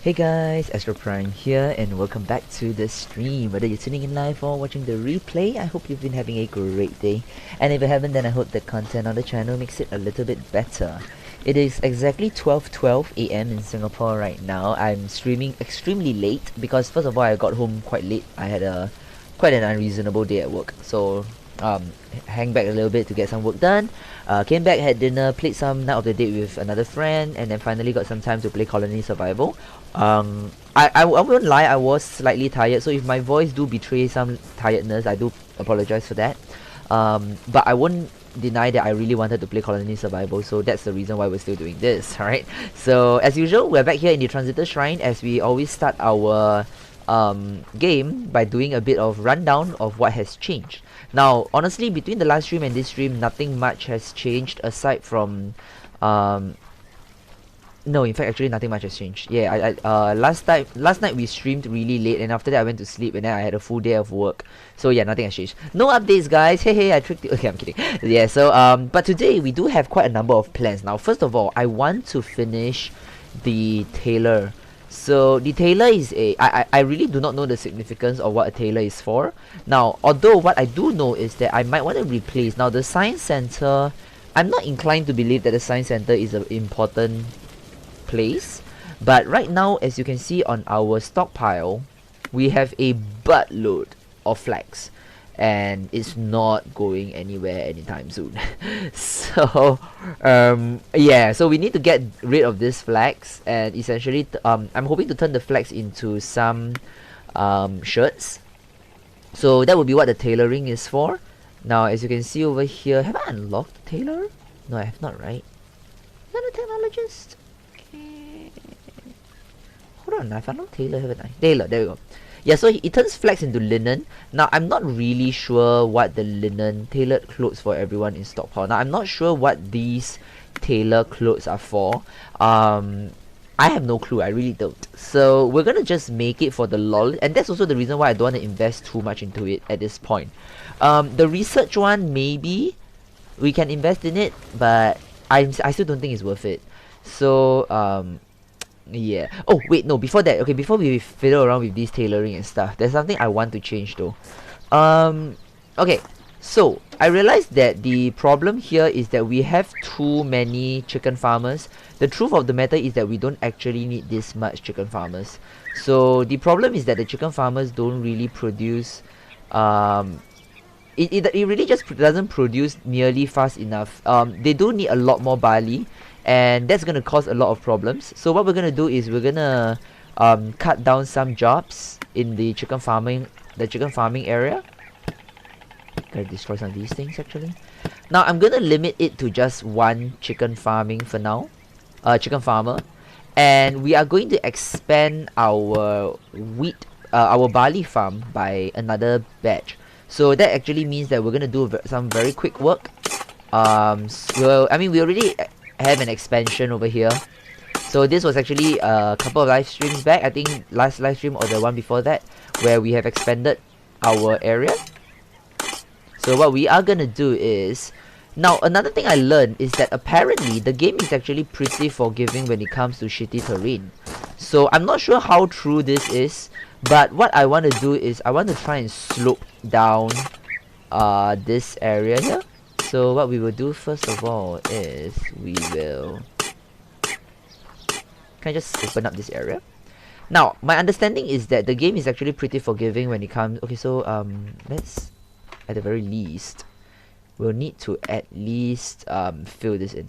Hey guys, Astro Prime here and welcome back to the stream. Whether you're tuning in live or watching the replay, I hope you've been having a great day. And if you haven't, then I hope the content on the channel makes it a little bit better. It is exactly 12:12 AM in Singapore right now. I'm streaming extremely late because first of all I got home quite late. I had quite an unreasonable day at work. So hang back a little bit to get some work done. Came back, had dinner, played some Night of the Dead with another friend, and then finally got some time to play Colony Survival. I won't lie, I was slightly tired, so if my voice do betray some tiredness, I do apologize for that. But I won't deny that I really wanted to play Colony Survival, so that's the reason why we're still doing this, alright? So, as usual, we're back here in the Transitor Shrine as we always start our game by doing a bit of rundown of what has changed. Now, honestly, between the last stream and this stream, nothing much has changed aside from no, in fact, actually nothing much has changed. Yeah, last night we streamed really late, and after that I went to sleep, and then I had a full day of work. So yeah, nothing has changed. No updates, guys. Hey, I tricked you. Okay, I'm kidding. Yeah. So but today we do have quite a number of plans. Now, first of all, I want to finish the tailor. So the tailor is I really do not know the significance of what a tailor is for. Now, although what I do know is that I might want to replace. Now, the science center, I'm not inclined to believe that the science center is an important place, but right now, as you can see on our stockpile, we have a buttload of flags, and it's not going anywhere anytime soon. So yeah, so we need to get rid of these flags, and essentially I'm hoping to turn the flags into some shirts. So that would be what the tailoring is for. Now, as you can see over here, have I unlocked the tailor? No, I have not, right? Is that a technologist? Hold on, I've unlocked tailor, haven't I? Tailor, there we go. Yeah, so it turns flags into linen. Now, I'm not really sure what the linen tailored clothes for everyone in stockpile. Now, I'm not sure what these tailor clothes are for. I have no clue, I really don't. So, we're gonna just make it for the lol. And that's also the reason why I don't want to invest too much into it at this point. The research one, maybe we can invest in it, but I still don't think it's worth it. So, yeah. Oh, wait, no, before that, okay, before we fiddle around with this tailoring and stuff, there's something I want to change though. Okay, so I realized that the problem here is that we have too many chicken farmers. The truth of the matter is that we don't actually need this much chicken farmers. So the problem is that the chicken farmers don't really produce, it really just doesn't produce nearly fast enough. They do need a lot more barley, and that's gonna cause a lot of problems. So what we're gonna do is we're gonna cut down some jobs in the chicken farming area. Gotta destroy some of these things actually. Now I'm gonna limit it to just one chicken farming for now, chicken farmer, and we are going to expand our our barley farm by another batch. So that actually means that we're gonna do some very quick work. So I mean, we already have an expansion over here. So this was actually a couple of live streams back, I think last live stream or the one before that, where we have expanded our area. So what we are gonna do is, now another thing I learned is that apparently the game is actually pretty forgiving when it comes to shitty terrain. So I'm not sure how true this is, but what I want to do is I want to try and slope down this area here. So what we will do first of all is we will... Can I just open up this area? Now, my understanding is that the game is actually pretty forgiving when it comes... Okay, so let's, at the very least, we'll need to at least fill this in.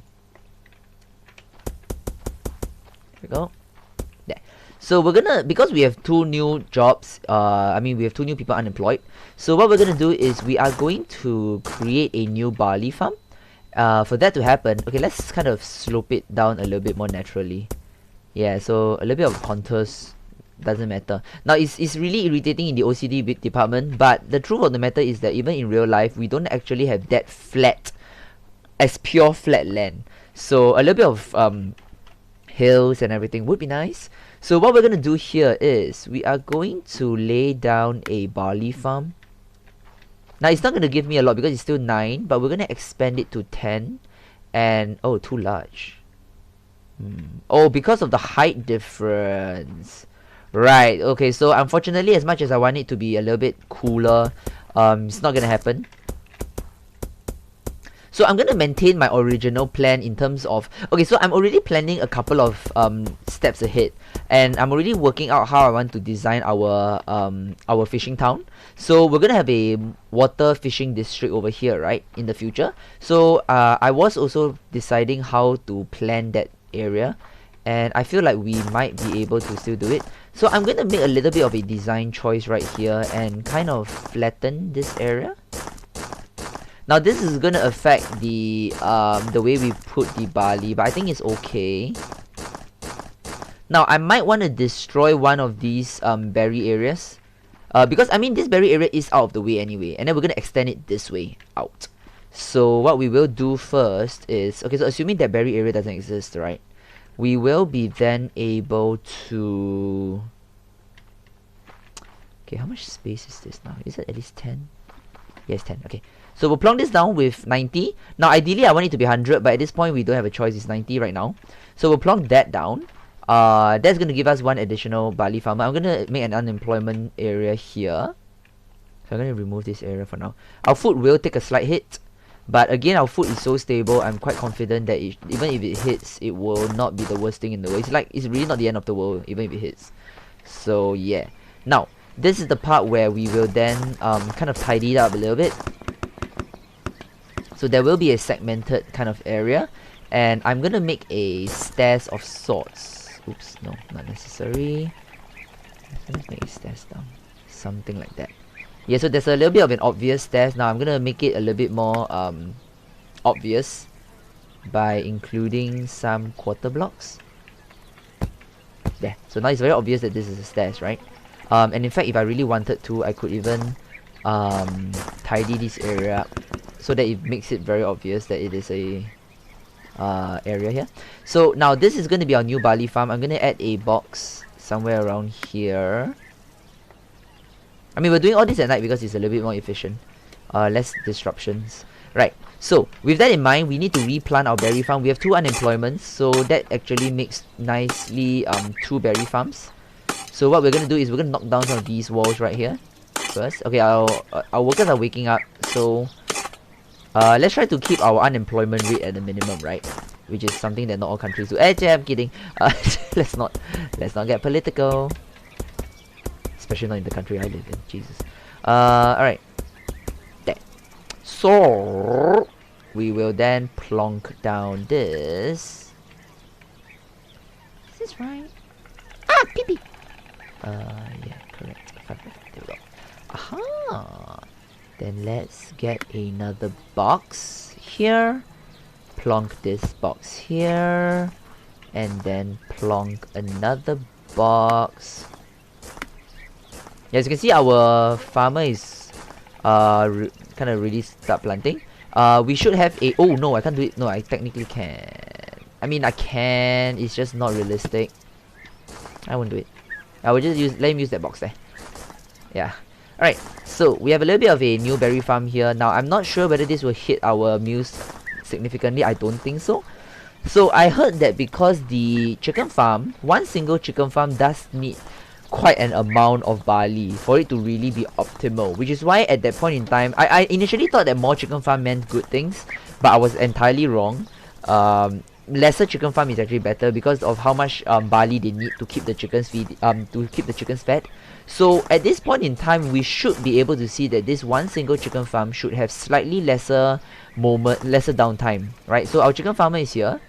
There we go. There. So we're gonna, because we have two new jobs, I mean we have two new people unemployed. So what we're gonna do is we are going to create a new barley farm. For that to happen, okay, let's kind of slope it down a little bit more naturally. Yeah, so a little bit of contours doesn't matter. Now it's really irritating in the OCD department, but the truth of the matter is that even in real life, we don't actually have that flat, as pure flat land. So a little bit of hills and everything would be nice. So what we're gonna do here is we are going to lay down a barley farm. Now it's not gonna give me a lot because it's still 9, but we're gonna expand it to 10. And oh, too large. Oh, because of the height difference. Right, okay, so unfortunately, as much as I want it to be a little bit cooler, it's not gonna happen. So I'm gonna maintain my original plan in terms of, okay, so I'm already planning a couple of steps ahead, and I'm already working out how I want to design our fishing town. So we're gonna have a water fishing district over here, right, in the future. So I was also deciding how to plan that area, and I feel like we might be able to still do it. So I'm gonna make a little bit of a design choice right here and kind of flatten this area. Now this is gonna affect the way we put the barley, but I think it's okay. Now I might want to destroy one of these berry areas, because I mean this berry area is out of the way anyway, and then we're gonna extend it this way out. So what we will do first is, okay, so assuming that berry area doesn't exist, right? We will be then able to. Okay, how much space is this now? Is it at least 10? Yes, 10. Okay. So we'll plonk this down with 90. Now, ideally, I want it to be 100, but at this point, we don't have a choice. It's 90 right now. So we'll plonk that down. That's going to give us one additional barley farmer. I'm going to make an unemployment area here. So I'm going to remove this area for now. Our food will take a slight hit. But again, our food is so stable, I'm quite confident that even if it hits, it will not be the worst thing in the world. It's really not the end of the world, even if it hits. So yeah. Now, this is the part where we will then kind of tidy it up a little bit. So there will be a segmented kind of area, and I'm gonna make a stairs of sorts. Oops, no, not necessary. Let's make a stairs down, something like that. Yeah, so there's a little bit of an obvious stairs. Now I'm gonna make it a little bit more obvious by including some quarter blocks. There. So now it's very obvious that this is a stairs, right? And in fact, if I really wanted to, I could even tidy this area up, so that it makes it very obvious that it is a area here. So now this is going to be our new barley farm. I'm going to add a box somewhere around here. I mean, we're doing all this at night because it's a little bit more efficient. Less disruptions. Right. So with that in mind, we need to replant our berry farm. We have 2 unemployments, so that actually makes nicely 2 berry farms. So what we're going to do is we're going to knock down some of these walls right here first. Okay, our workers are waking up, so let's try to keep our unemployment rate at the minimum, right? Which is something that not all countries do. Actually, I'm kidding. Let's not get political. Especially not in the country I live in. Jesus. Alright. There. So we will then plonk down this. Is this right? Ah, pee-pee. Yeah, correct. There we go. Aha. Then let's get another box here. Plonk this box here. And then plonk another box. Yeah, as you can see, our farmer is kind of really start planting. We should have a... Oh, no, I can't do it. No, I technically can. I mean, I can. It's just not realistic. I won't do it. I will just let him use that box there. Yeah. Alright, so we have a little bit of a new berry farm here. Now, I'm not sure whether this will hit our meals significantly. I don't think so. So, I heard that because the chicken farm, one single chicken farm does need quite an amount of barley for it to really be optimal. Which is why at that point in time, I initially thought that more chicken farm meant good things. But I was entirely wrong. Lesser chicken farm is actually better because of how much barley they need to keep the chickens fed. So at this point in time, we should be able to see that this one single chicken farm should have slightly lesser downtime, right? So our chicken farmer is here.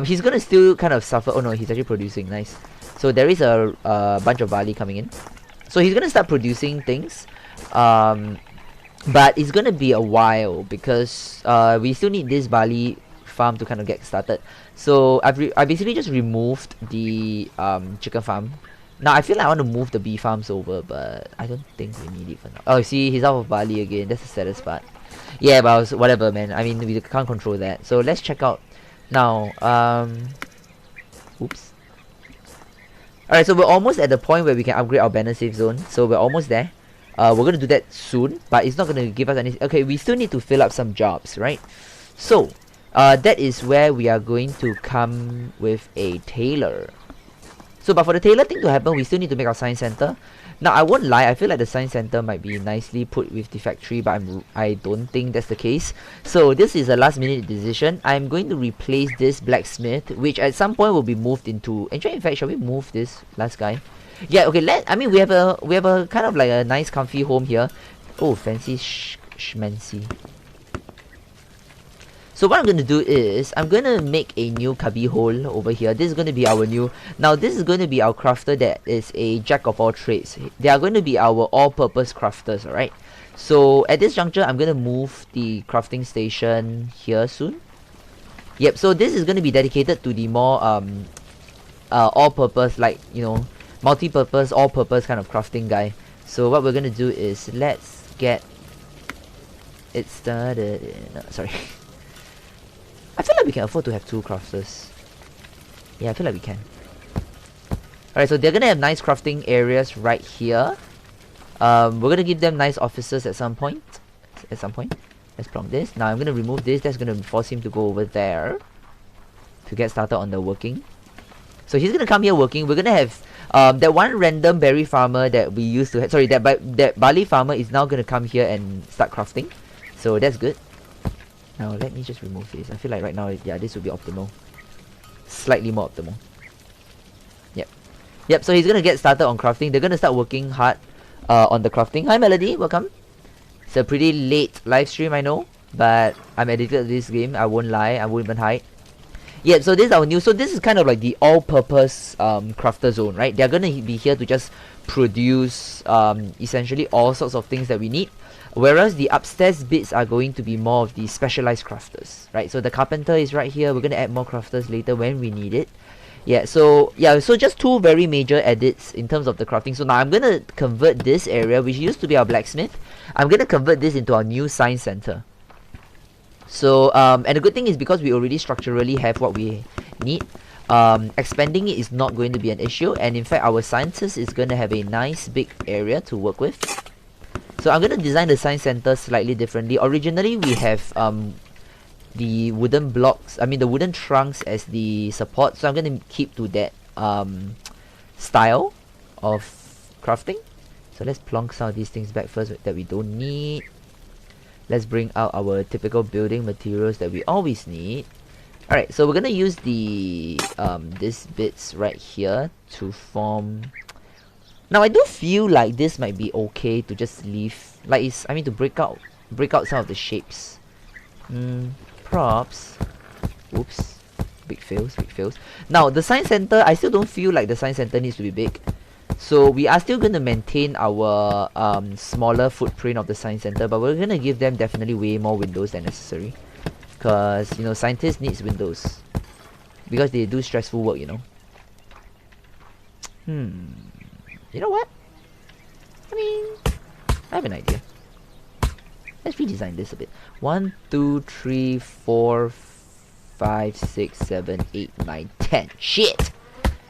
He's gonna still kind of suffer. Oh no, he's actually producing. Nice. So there is a bunch of barley coming in. So he's gonna start producing things. But it's gonna be a while because we still need this barley farm to kind of get started. So I basically just removed the chicken farm. Now I feel like I want to move the bee farms over, but I don't think we need it for now. Oh, see, he's out of barley again. That's the saddest part. Yeah, but whatever, man. I mean, we can't control that. So let's check out now. Oops. Alright, so we're almost at the point where we can upgrade our banner safe zone. So we're almost there. We're gonna do that soon, but it's not gonna give us any. Okay, we still need to fill up some jobs, right? So that is where we are going to come with a tailor. So, but for the tailor thing to happen, we still need to make our science center. Now, I won't lie, I feel like the science center might be nicely put with the factory, but I don't think that's the case. So, this is a last minute decision. I'm going to replace this blacksmith, which at some point will be moved into... Actually, in fact, shall we move this last guy? Yeah, okay, I mean, we have a kind of like a nice comfy home here. Oh, fancy schmancy. So what I'm going to do is, I'm going to make a new cubby hole over here. This is going to be our new... Now, this is going to be our crafter that is a jack of all trades. They are going to be our all-purpose crafters, alright? So, at this juncture, I'm going to move the crafting station here soon. Yep, so this is going to be dedicated to the more all-purpose, like, you know, multi-purpose, all-purpose kind of crafting guy. So what we're going to do is, let's get it started... sorry. I feel like we can afford to have 2 crafters. Yeah, I feel like we can. Alright, so they're gonna have nice crafting areas right here. We're gonna give them nice offices at some point. Let's plonk this. Now I'm gonna remove this. That's gonna force him to go over there to get started on the working. So he's gonna come here working. We're gonna have that one random berry farmer that we used to have. Sorry, that barley farmer is now gonna come here and start crafting. So that's good. Now let me just remove this. I feel like right now, yeah, this would be optimal. Slightly more optimal. Yep, so he's gonna get started on crafting. They're gonna start working hard on the crafting. Hi Melody, welcome. It's a pretty late live stream, I know, but I'm addicted to this game. I won't lie, I won't even hide. Yeah, so this is our new... So this is kind of like the all-purpose crafter zone, right? They're gonna be here to just produce essentially all sorts of things that we need. Whereas the upstairs bits are going to be more of the specialized crafters, right? So the carpenter is right here. We're going to add more crafters later when we need it. So just 2 very major edits in terms of the crafting. So now I'm going to convert this area, which used to be our blacksmith. I'm going to convert this into our new science center. So, and the good thing is because we already structurally have what we need, expanding it is not going to be an issue. And in fact, our scientist is going to have a nice big area to work with. So I'm going to design the science center slightly differently. Originally, we have the wooden blocks, the wooden trunks as the support. So I'm going to keep to that style of crafting. So let's plonk some of these things back first that we don't need. Let's bring out our typical building materials that we always need. Alright, so we're going to use the these bits right here to form... Now I do feel like this might be okay to just leave, like to break out some of the shapes. Props. Oops. Big fails. Now the science center, I still don't feel like the science center needs to be big. So we are still going to maintain our smaller footprint of the science center, but we're going to give them definitely way more windows than necessary. Because, you know, scientists needs windows. Because they do stressful work, you know. You know what? I have an idea. Let's redesign this a bit. 1, 2, 3, 4, 5, 6, 7, 8, 9, 10. Shit!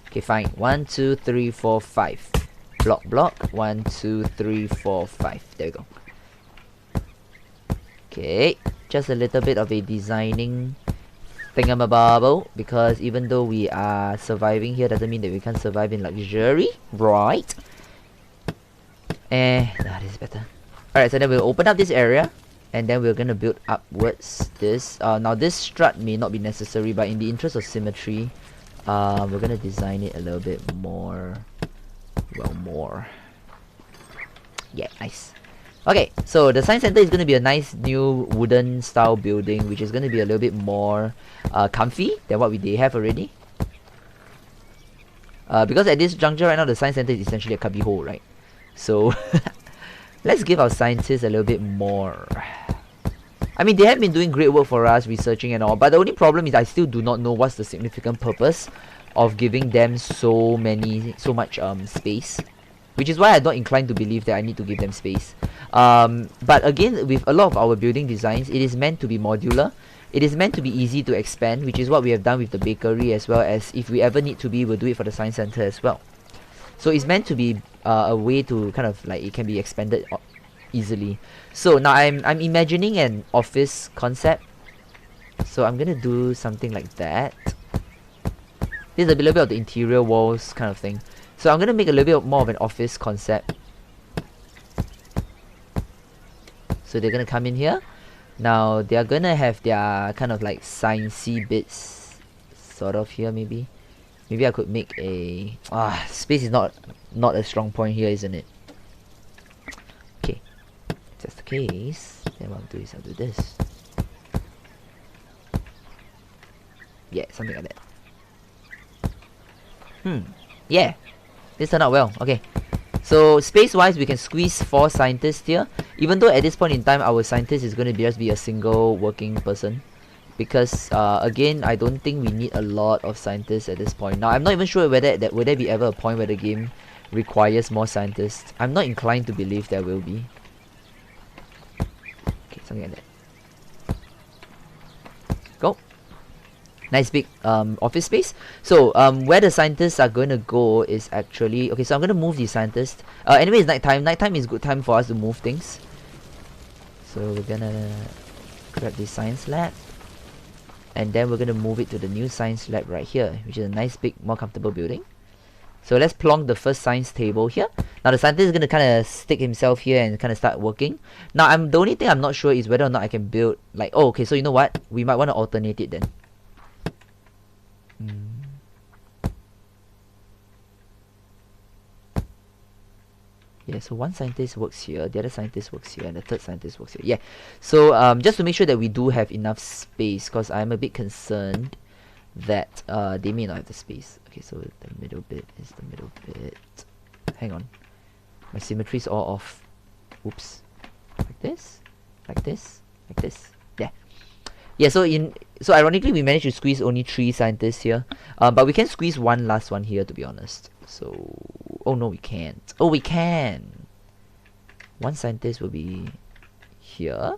Okay, fine. 1, 2, 3, 4, 5. Block. 1, 2, 3, 4, 5. There we go. Okay. Just a little bit of a designing thingamabobble, because even though we are surviving here doesn't mean that we can't survive in luxury, right? That is better. Alright, so then we'll open up this area, and then we're gonna build upwards this. Now this strut may not be necessary, but in the interest of symmetry, we're gonna design it a little bit more. Well, more. Yeah, nice. Okay, so the science center is going to be a nice new wooden style building, which is going to be a little bit more comfy than what they have already. Because at this juncture right now, the science center is essentially a cubby hole, right? So let's give our scientists a little bit more. They have been doing great work for us, researching and all, but the only problem is I still do not know what's the significant purpose of giving them so much space. Which is why I'm not inclined to believe that I need to give them space. But again, with a lot of our building designs, it is meant to be modular. It is meant to be easy to expand, which is what we have done with the bakery, as well as if we ever need to be, we'll do it for the science center as well. So it's meant to be a way to kind of like it can be expanded easily. So now I'm imagining an office concept. So I'm gonna do something like that. This is a little bit of the interior walls kind of thing. So I'm gonna make a little bit more of an office concept. So they're gonna come in here. Now they're gonna have their kind of like sciencey bits sort of here maybe. Maybe I could make a space is not a strong point here, isn't it? Okay. If that's the case, then what I'll do is I'll do this. Yeah, something like that. Yeah. This turned out well. Okay. So space-wise, we can squeeze 4 scientists here. Even though at this point in time, our scientist is going to just be a single working person. Because, again, I don't think we need a lot of scientists at this point. Now, I'm not even sure whether would there be ever a point where the game requires more scientists. I'm not inclined to believe there will be. Okay, something like that. Go. Nice big office space. So where the scientists are going to go is actually... Okay, so I'm going to move the scientists. Anyway, it's nighttime. Nighttime is good time for us to move things. So we're going to grab the science lab. And then we're going to move it to the new science lab right here, which is a nice big, more comfortable building. So let's plonk the first science table here. Now the scientist is going to kind of stick himself here and kind of start working. Now the only thing I'm not sure is whether or not I can build like... Oh, okay, so you know what? We might want to alternate it then. Yeah, so one scientist works here, the other scientist works here, and the third scientist works here. Yeah, so just to make sure that we do have enough space, because I'm a bit concerned that they may not have the space. Okay, so the middle bit is the middle bit. Hang on, my symmetry is all off. Oops. Like this, like this, like this. Yeah. Yeah, so ironically we managed to squeeze only 3 scientists here. But we can squeeze one last one here, to be honest. So oh no, we can't. Oh, we can. One scientist will be here.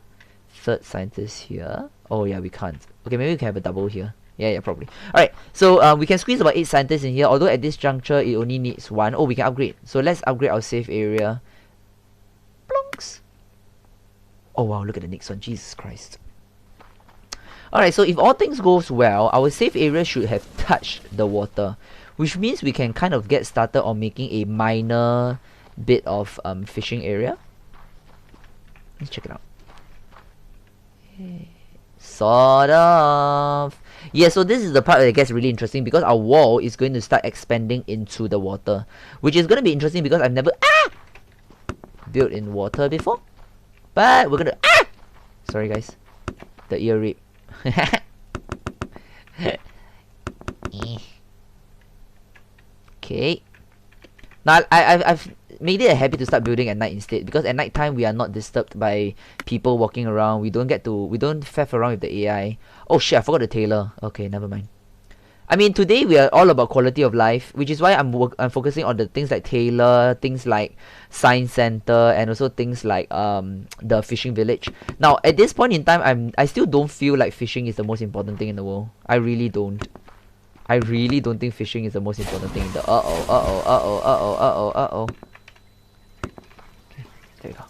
Third scientist here. Oh yeah, we can't. Okay, maybe we can have a double here. Yeah, probably. Alright, so we can squeeze about 8 scientists in here, although at this juncture it only needs 1. Oh, we can upgrade. So let's upgrade our safe area. Plonks. Oh wow, look at the next one. Jesus Christ. Alright, so if all things goes well, our safe area should have touched the water, which means we can kind of get started on making a minor bit of fishing area. Let's check it out. Sort of. Yeah, so this is the part that gets really interesting because our wall is going to start expanding into the water, which is going to be interesting because I've never built in water before. But we're gonna sorry guys, the ear rape. Okay. Now I've made it a habit to start building at night instead, because at night time we are not disturbed by people walking around. We don't faff around with the AI. Oh shit, I forgot the tailor. Okay, never mind. I mean, today we are all about quality of life, which is why I'm focusing on the things like tailor, things like science center, and also things like the fishing village. Now at this point in time, I still don't feel like fishing is the most important thing in the world. I really don't. I really don't think fishing is the most important thing in the okay, there we go.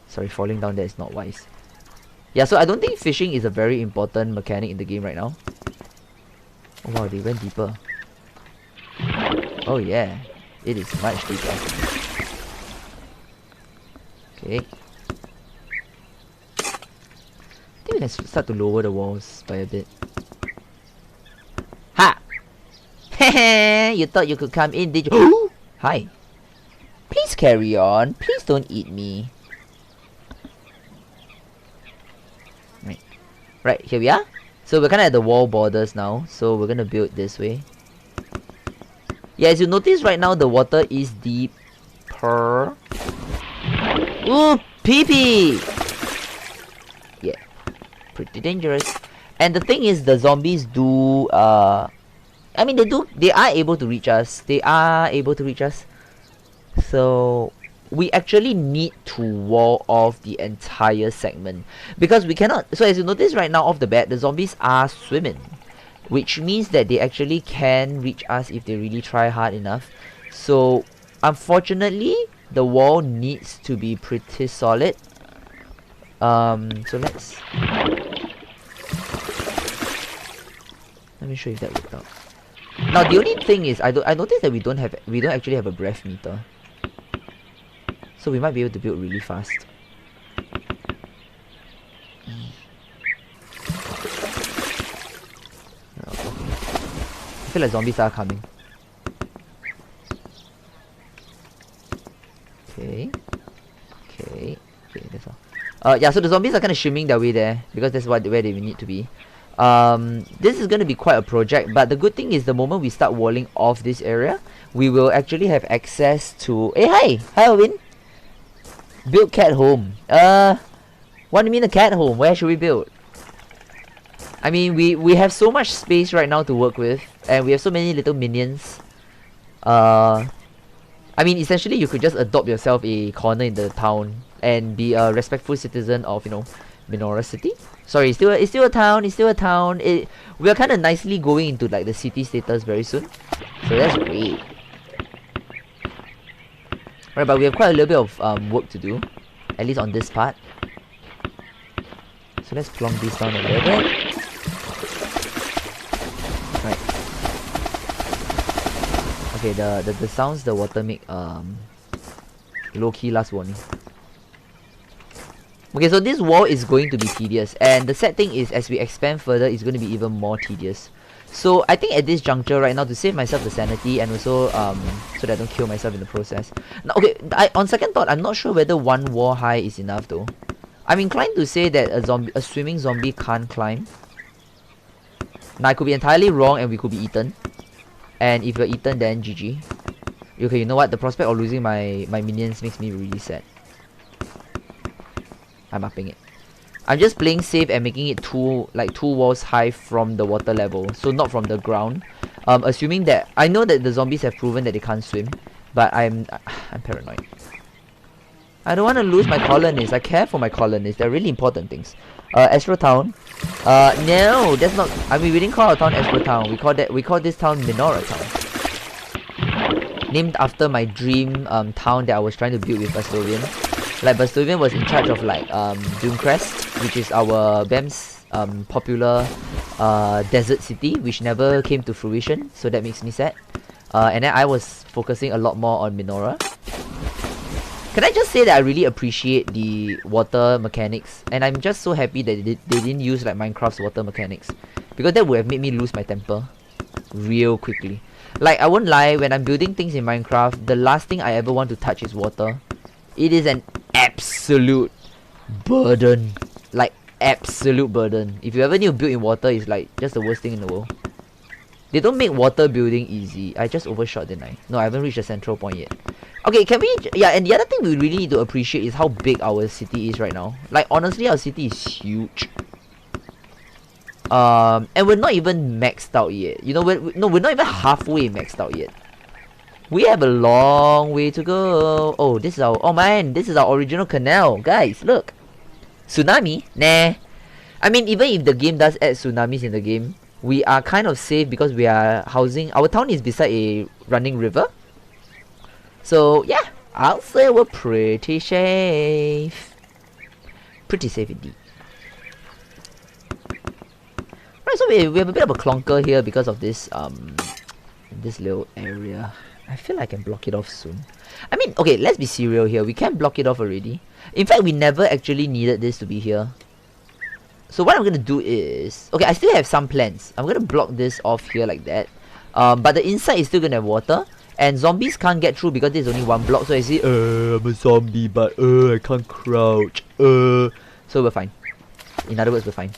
Sorry, falling down there is not wise. Yeah, so I don't think fishing is a very important mechanic in the game right now. Oh wow, they went deeper. Oh yeah, it is much deeper. Okay. I think we can start to lower the walls by a bit. Ha! Hehe! You thought you could come in, did you? Hi. Please carry on. Please don't eat me. Right, here we are. So we're kind of at the wall borders now. So we're going to build this way. Yeah, as you notice right now, the water is deeper. Ooh, pee-pee! Yeah, pretty dangerous. And the thing is, the zombies do, I mean, they are able to reach us. So we actually need to wall off the entire segment, because we cannot. So as you notice right now off the bat, the zombies are swimming, which means that they actually can reach us if they really try hard enough. So unfortunately, the wall needs to be pretty solid. So let me show you if that worked out. Now the only thing is I noticed that we don't actually have a breath meter. So we might be able to build really fast. I feel like zombies are coming. Okay, that's all. Yeah, so the zombies are kind of shimming their way there because that's where they need to be. This is going to be quite a project, but the good thing is the moment we start walling off this area, we will actually have access to... Hey, hi Alvin! Build cat home. What do you mean a cat home? Where should we build? I mean, we have so much space right now to work with, and we have so many little minions. I mean, essentially you could just adopt yourself a corner in the town and be a respectful citizen of, you know, Minora City. Sorry, it's still a town. We are kind of nicely going into like the city status very soon, so that's great. Right, but we have quite a little bit of work to do, at least on this part. So let's plonk this down a little bit. Right. Okay, the sounds the water make low key last warning. Okay, so this wall is going to be tedious, and the sad thing is as we expand further it's going to be even more tedious. So I think at this juncture right now, to save myself the sanity and also so that I don't kill myself in the process. Now, okay, on second thought, I'm not sure whether one wall high is enough though. I'm inclined to say that a swimming zombie can't climb. Now I could be entirely wrong and we could be eaten. And if we're eaten, then GG. Okay, you know what? The prospect of losing my minions makes me really sad. I'm upping it. I'm just playing safe and making it two walls high from the water level, so not from the ground. Assuming that I know that the zombies have proven that they can't swim, but I'm paranoid. I don't want to lose my colonists. I care for my colonists. They're really important things. Astro Town. No, that's not. I mean, we didn't call our town Astro Town. We call this town Minora Town, named after my dream town that I was trying to build with Bastovian. Like Bastovian was in charge of like Doomcrest, which is our BAMS popular desert city, which never came to fruition, so that makes me sad. And then I was focusing a lot more on Minora. Can I just say that I really appreciate the water mechanics, and I'm just so happy that they didn't use like Minecraft's water mechanics, because that would have made me lose my temper real quickly. Like, I won't lie, when I'm building things in Minecraft, the last thing I ever want to touch is water. It is an absolute burden. Like, absolute burden. If you ever need to build in water, it's like just the worst thing in the world. They don't make water building easy. I just overshot, didn't I? No, I haven't reached the central point yet. Okay, can we... Yeah, and the other thing we really need to appreciate is how big our city is right now. Like, honestly, our city is huge. And we're not even maxed out yet. You know, we're not even halfway maxed out yet. We have a long way to go. Oh, this is our... Oh man, this is our original canal. Guys, look. Tsunami? Nah. I mean, even if the game does add tsunamis in the game, we are kind of safe because we are housing... Our town is beside a running river. So, yeah. I'll say we're pretty safe. Pretty safe indeed. Right, so we have a bit of a clunker here because of this, this little area. I feel like I can block it off soon. I mean, okay, let's be serial here. We can block it off already. In fact, we never actually needed this to be here. So what I'm going to do is... Okay, I still have some plans. I'm going to block this off here like that. But the inside is still going to have water. And zombies can't get through because there's only one block. So I say, I'm a zombie, but I can't crouch. So we're fine. In other words, we're fine.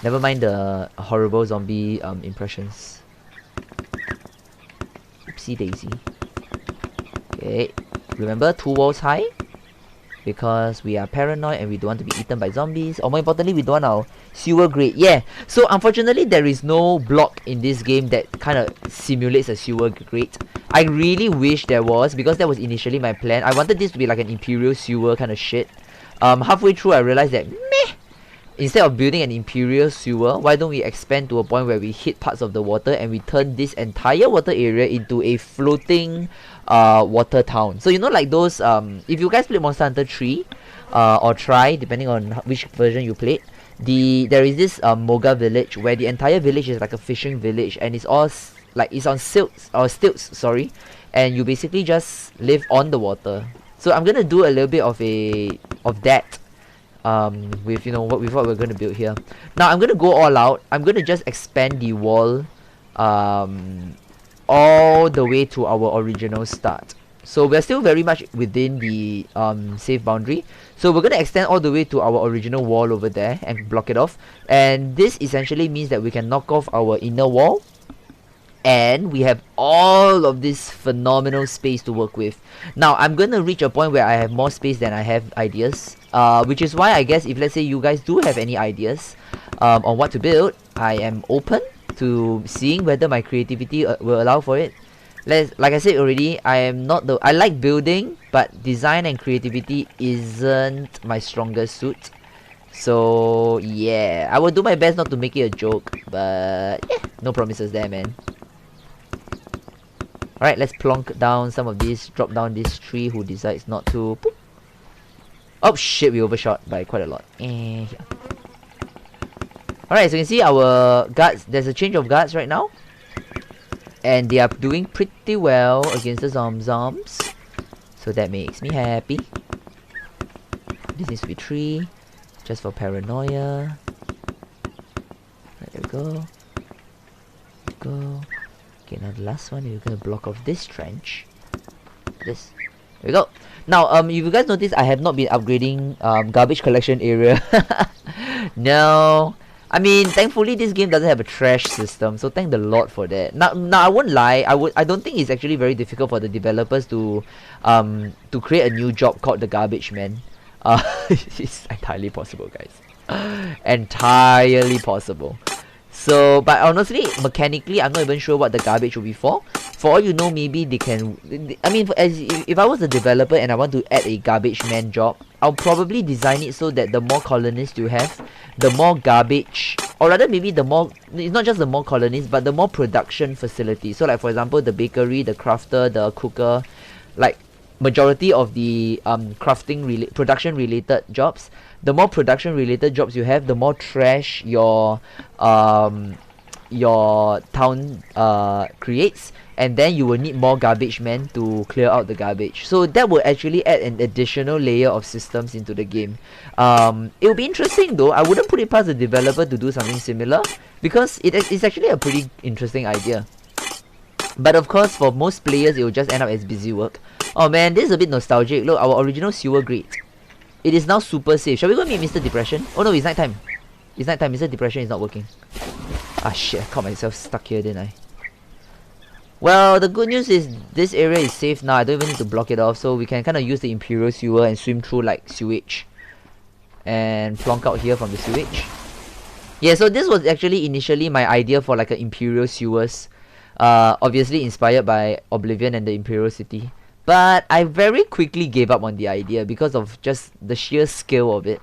Never mind the horrible zombie impressions. Oopsie daisy. Okay. Remember, 2 walls high. Because we are paranoid and we don't want to be eaten by zombies. Or more importantly, we don't want our sewer grate. Yeah. So unfortunately, there is no block in this game that kind of simulates a sewer grate. I really wish there was, because that was initially my plan. I wanted this to be like an Imperial sewer kind of shit. Halfway through, I realized that, meh. Instead of building an Imperial sewer, why don't we expand to a point where we hit parts of the water and we turn this entire water area into a floating water town. So you know, like those if you guys played Monster Hunter 3, or try, depending on which version you played. There is this Moga village where the entire village is like a fishing village, and it's all like it's on stilts, sorry, and you basically just live on the water. So I'm gonna do a little bit of that with with what we're gonna build here. Now I'm gonna go all out. I'm gonna just expand the wall all the way to our original start. So we're still very much within the safe boundary. So we're gonna extend all the way to our original wall over there and block it off. And this essentially means that we can knock off our inner wall, and we have all of this phenomenal space to work with. Now I'm gonna reach a point where I have more space than I have ideas, which is why I guess if let's say you guys do have any ideas on what to build, I am open to seeing whether my creativity will allow for it. Like I said already, I like building, but design and creativity isn't my strongest suit. So yeah, I will do my best not to make it a joke, but yeah, no promises there, man. Alright, let's plonk down some of these, drop down this tree who decides not to. Boop. Oh shit, we overshot by quite a lot. Yeah. Alright, so you can see our guards, there's a change of guards right now. And they are doing pretty well against the zombs. So that makes me happy. This needs to be 3, just for paranoia. Right, there we go. There we go. Okay, now the last one, you're gonna block off this trench. This. There we go. Now, if you guys notice, I have not been upgrading garbage collection area. No. I mean, thankfully this game doesn't have a trash system, so thank the Lord for that. Now I won't lie, I don't think it's actually very difficult for the developers to create a new job called the garbage man. It's entirely possible, guys. Entirely possible. So, but honestly, mechanically, I'm not even sure what the garbage will be for. For all you know, maybe they can. I mean, if I was a developer and I want to add a garbage man job, I'll probably design it so that the more colonists you have, the more garbage, or rather maybe the more, it's not just the more colonists, but the more production facilities. So like for example, the bakery, the crafter, the cooker, like majority of the production related jobs, the more production related jobs you have, the more trash your town creates, and then you will need more garbage men to clear out the garbage. So that will actually add an additional layer of systems into the game. It will be interesting though. I wouldn't put it past the developer to do something similar, because it's actually a pretty interesting idea. But of course, for most players, it will just end up as busy work. Oh man, this is a bit nostalgic. Look, our original sewer grate. It is now super safe. Shall we go meet Mr. Depression? Oh no, it's nighttime. It's nighttime. Mr. Depression is not working. Ah shit, I caught myself stuck here, didn't I? Well, the good news is this area is safe now. I don't even need to block it off, so we can kind of use the Imperial sewer and swim through like sewage. And plonk out here from the sewage. Yeah, so this was actually initially my idea for like an Imperial sewers. Obviously inspired by Oblivion and the Imperial City. But I very quickly gave up on the idea because of just the sheer scale of it.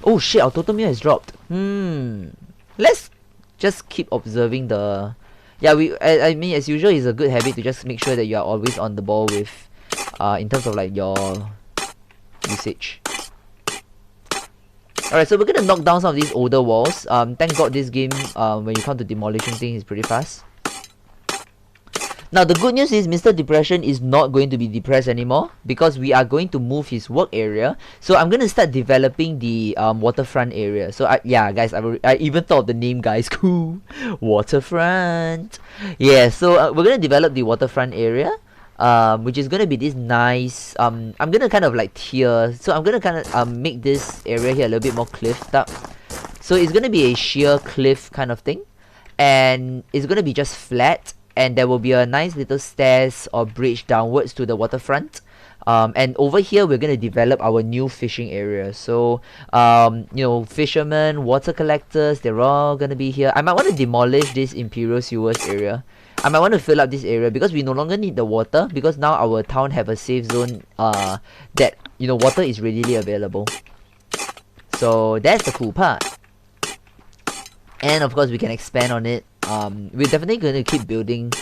Oh shit, our total meal has dropped. Let's just keep observing the... Yeah, I mean, as usual, it's a good habit to just make sure that you are always on the ball with... in terms of like your usage. Alright, so we're gonna knock down some of these older walls. Thank God this game, when you come to demolishing things, is pretty fast. Now the good news is Mr. Depression is not going to be depressed anymore, because we are going to move his work area. So I'm gonna start developing the waterfront area. So yeah guys, I even thought of the name, guys. Cool. Waterfront. Yeah, so we're gonna develop the waterfront area, which is gonna be this nice, I'm gonna kind of like tier. So I'm gonna kind of make this area here a little bit more cliffed up. So it's gonna be a sheer cliff kind of thing, and it's gonna be just flat. And there will be a nice little stairs or bridge downwards to the waterfront. And over here, we're going to develop our new fishing area. So, you know, fishermen, water collectors, they're all going to be here. I might want to demolish this Imperial Sewers area. I might want to fill up this area because we no longer need the water. Because now our town have a safe zone that, you know, water is readily available. So, that's the cool part. And of course, we can expand on it. We're definitely going to keep building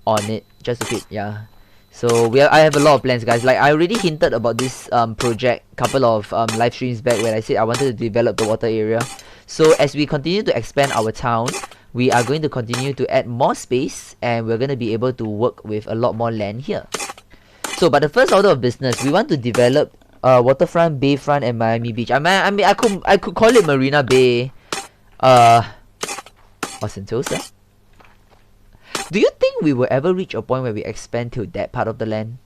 on it just to keep, yeah. So I have a lot of plans, guys. Like I already hinted about this project couple of live streams back when I said I wanted to develop the water area. So as we continue to expand our town, we are going to continue to add more space, and we're going to be able to work with a lot more land here. So, but the first order of business, we want to develop waterfront, bayfront, and Miami Beach. I could call it Marina Bay, or Sentosa. Do you think we will ever reach a point where we expand to that part of the land?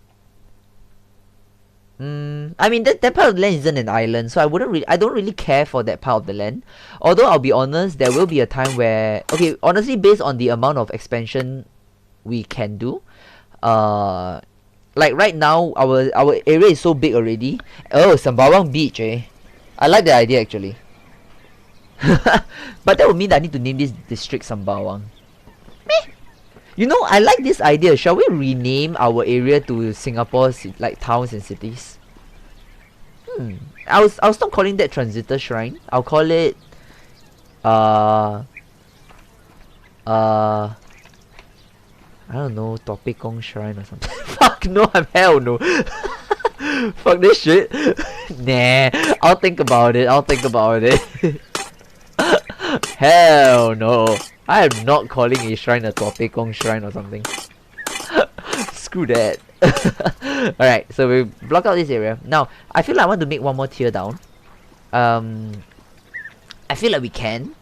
I mean that part of the land isn't an island, so I don't really care for that part of the land. Although I'll be honest, there will be a time where, okay, honestly, based on the amount of expansion we can do, like right now our area is so big already. Oh, Sembawang Beach, eh? I like the idea actually. But that would mean that I need to name this district Sembawang. Meh. You know, I like this idea. Shall we rename our area to Singapore's like towns and cities? I'll stop calling that Transitor Shrine. I'll call it I don't know, Topikong Shrine or something. Fuck no, hell no. Fuck this shit. Nah, I'll think about it. Hell no. I am not calling a shrine a Topikong Shrine or something. Screw that. Alright, so we block out this area. Now, I feel like I want to make one more tier down. I feel like we can.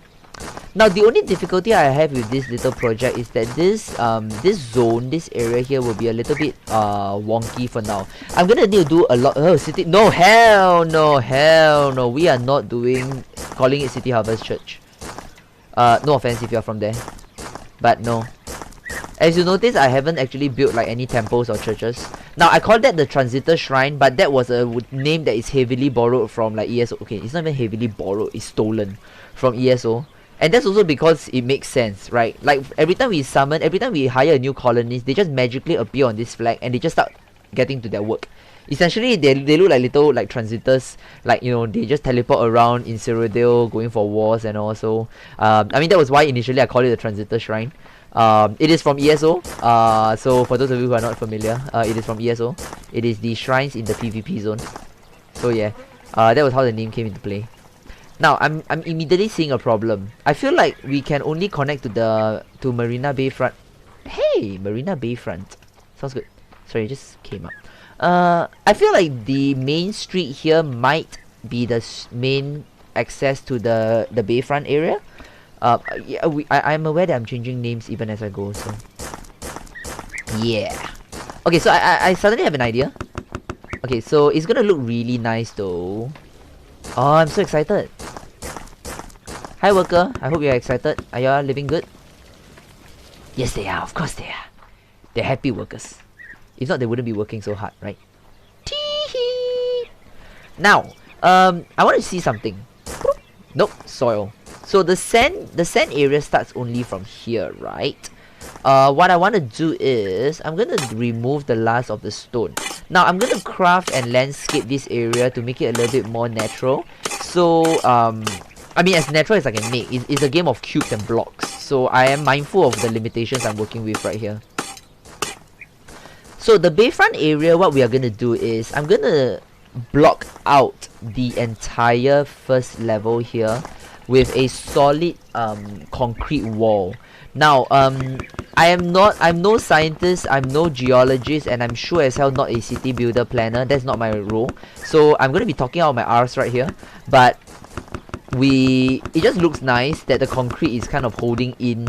Now, the only difficulty I have with this little project is that this this area here will be a little bit wonky for now. I'm gonna need to do a lot. Oh, city. No, hell no. We are not calling it City Harvest Church. No offense if you're from there, but no. As you notice, I haven't actually built like any temples or churches. Now, I call that the Transitor Shrine, but that was a name that is heavily borrowed from like ESO. Okay, it's not even heavily borrowed, it's stolen from ESO. And that's also because it makes sense, right? Like, every time we hire a new colonist, they just magically appear on this flag and they just start getting to their work. Essentially, they look like little like transitors, like, you know, they just teleport around in Cyrodiil going for wars and also. I mean, that was why initially I called it the Transitor Shrine. It is from ESO. So for those of you who are not familiar, it is from ESO. It is the shrines in the PvP zone. So yeah, that was how the name came into play. Now I'm immediately seeing a problem. I feel like we can only connect to Marina Bay Front. Hey, Marina Bay Front. Sounds good. Sorry, it just came up. I feel like the main street here might be the main access to the Bayfront area. Yeah, I'm aware that I'm changing names even as I go, so yeah. Okay, so I suddenly have an idea. Okay, so it's gonna look really nice though. Oh, I'm so excited. Hi worker, I hope you're excited. Are y'all living good? Yes they are, of course they are. They're happy workers. If not, they wouldn't be working so hard, right? Tee-hee. Now, I want to see something. Nope, soil. So the sand area starts only from here, right? What I want to do is I'm gonna remove the last of the stone. Now I'm gonna craft and landscape this area to make it a little bit more natural. So I mean, as natural as I can make. It's a game of cubes and blocks. So I am mindful of the limitations I'm working with right here. So the Bayfront area, what we are gonna do is I'm gonna block out the entire first level here with a solid concrete wall. Now I'm no scientist, I'm no geologist, and I'm sure as hell not a city builder planner. That's not my role. So I'm gonna be talking out my arse right here. But it just looks nice that the concrete is kind of holding in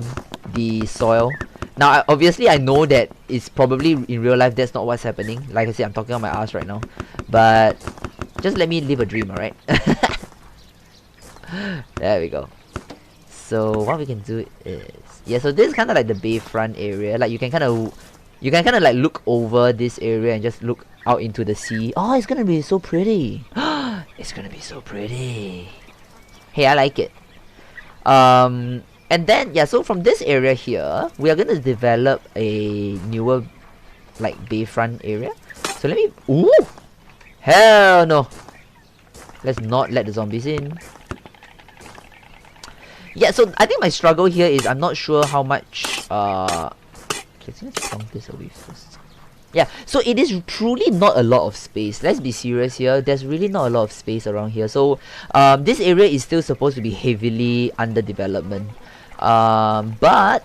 the soil. Now obviously I know that it's probably in real life that's not what's happening. Like I said, I'm talking out my arse right now. But just let me live a dream, alright? There we go. So what we can do is, yeah, so this is kind of like the Bayfront area. Like you can kind of like look over this area and just look out into the sea. Oh, it's gonna be so pretty. It's gonna be so pretty. Hey, I like it. And then yeah, so from this area here, we are gonna develop a newer like Bayfront area. So let me. Ooh, hell no. Let's not let the zombies in. Yeah, so I think my struggle here is I'm not sure how much. Okay, so let's count this away first. Yeah, so it is truly not a lot of space. Let's be serious here. There's really not a lot of space around here. So this area is still supposed to be heavily under development. But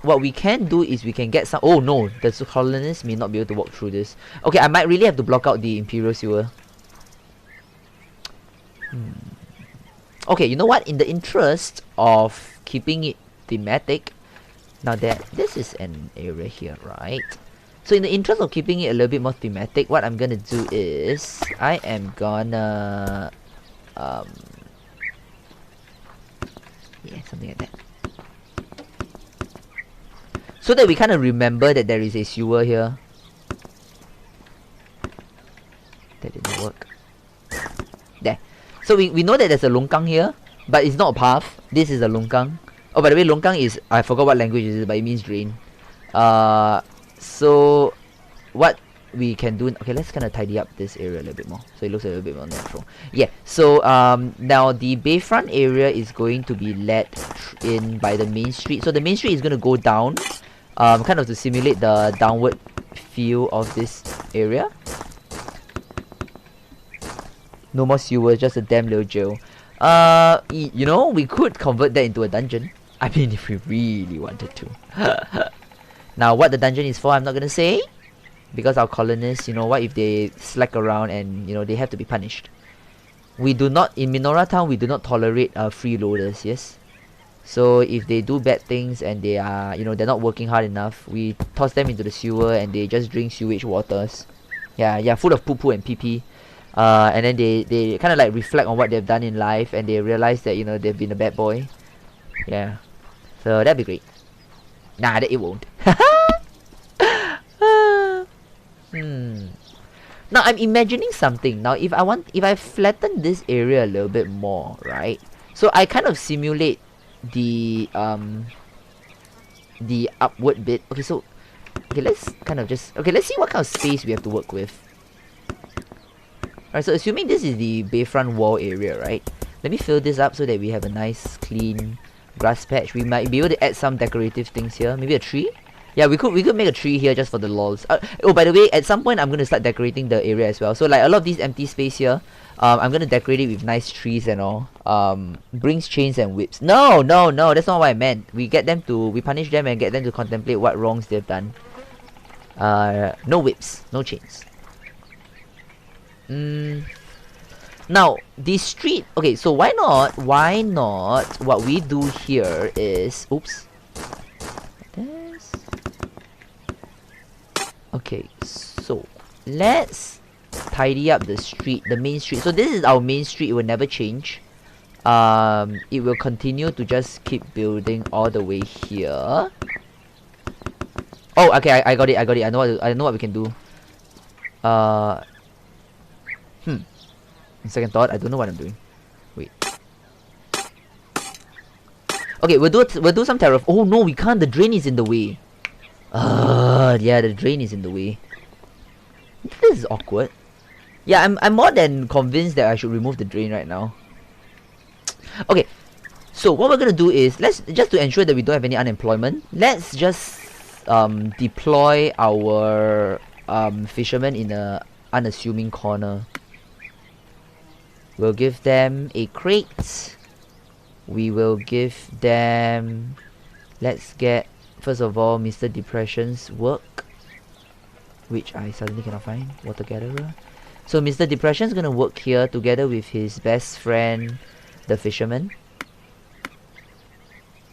what we can do is we can get some. Oh no, the colonists may not be able to walk through this. Okay, I might really have to block out the Imperial sewer. Okay, you know what? In the interest of keeping it thematic, now that this is an area here, right? So in the interest of keeping it a little bit more thematic, what I'm gonna do is I am gonna yeah, something like that. So that we kind of remember that there is a sewer here. That didn't work. There. So we know that there's a longkang here, but it's not a path. This is a longkang. Oh, by the way, longkang is, I forgot what language it is, but it means drain. So what we can do, okay, let's kind of tidy up this area a little bit more so it looks a little bit more natural. Yeah, so now the bayfront area is going to be led in by the main street. So the main street is going to go down, kind of to simulate the downward feel of this area. No more sewers, just a damn little jail. You know, we could convert that into a dungeon. I mean, if we really wanted to. Now, what the dungeon is for, I'm not gonna say. Because our colonists, you know, what if they slack around and, you know, they have to be punished. We do not, in Minora Town, we do not tolerate freeloaders, yes? So, if they do bad things and they are, you know, they're not working hard enough, we toss them into the sewer and they just drink sewage waters. Yeah, full of poo-poo and pee-pee. And then they kind of like reflect on what they've done in life and they realize that, you know, they've been a bad boy. Yeah. So, that'd be great. Nah, it won't. Now I'm imagining something. Now if I flatten this area a little bit more, right? So I kind of simulate the upward bit. Okay, so let's kind of just let's see what kind of space we have to work with. Alright, so assuming this is the bayfront wall area, right? Let me fill this up so that we have a nice clean grass patch. We might be able to add some decorative things here. Maybe a tree? Yeah, we could make a tree here just for the lols. Oh, by the way, at some point I'm gonna start decorating the area as well. So like a lot of these empty space here, I'm gonna decorate it with nice trees and all. Brings chains and whips. No, that's not what I meant. We punish them and get them to contemplate what wrongs they've done. No whips, no chains. Now the street. Okay, so why not? What we do here is, oops. Okay, so let's tidy up the street, the main street. So this is our main street. It will never change. It will continue to just keep building all the way here. Oh, okay, I got it. I know what we can do. In second thought, I don't know what I'm doing. Wait. Okay, we'll do some terra. Oh no, we can't. The drain is in the way. Yeah, the drain is in the way. This is awkward. Yeah, I'm more than convinced that I should remove the drain right now. Okay, so what we're gonna do is, let's just to ensure that we don't have any unemployment, let's just deploy our fishermen in a unassuming corner. We'll give them a crate. We will give them, let's get first of all Mr. Depression's work, which I suddenly cannot find. Water gatherer. So Mr. Depression's gonna work here together with his best friend, the fisherman.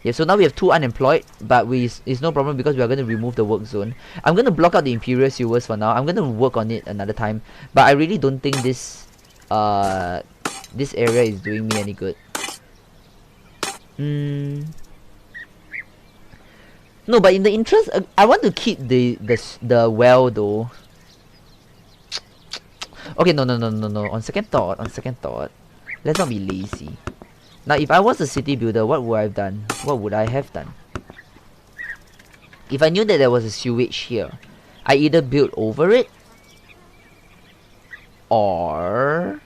Yeah, so now we have 2 unemployed, but it's no problem because we are going to remove the work zone. I'm going to block out the Imperial sewers for now. I'm going to work on it another time, but I really don't think this area is doing me any good. No, but in the interest, I want to keep the well though. Okay, no. On second thought, let's not be lazy. Now, if I was a city builder, what would I have done? What would I have done? If I knew that there was a sewage here, I either built over it, or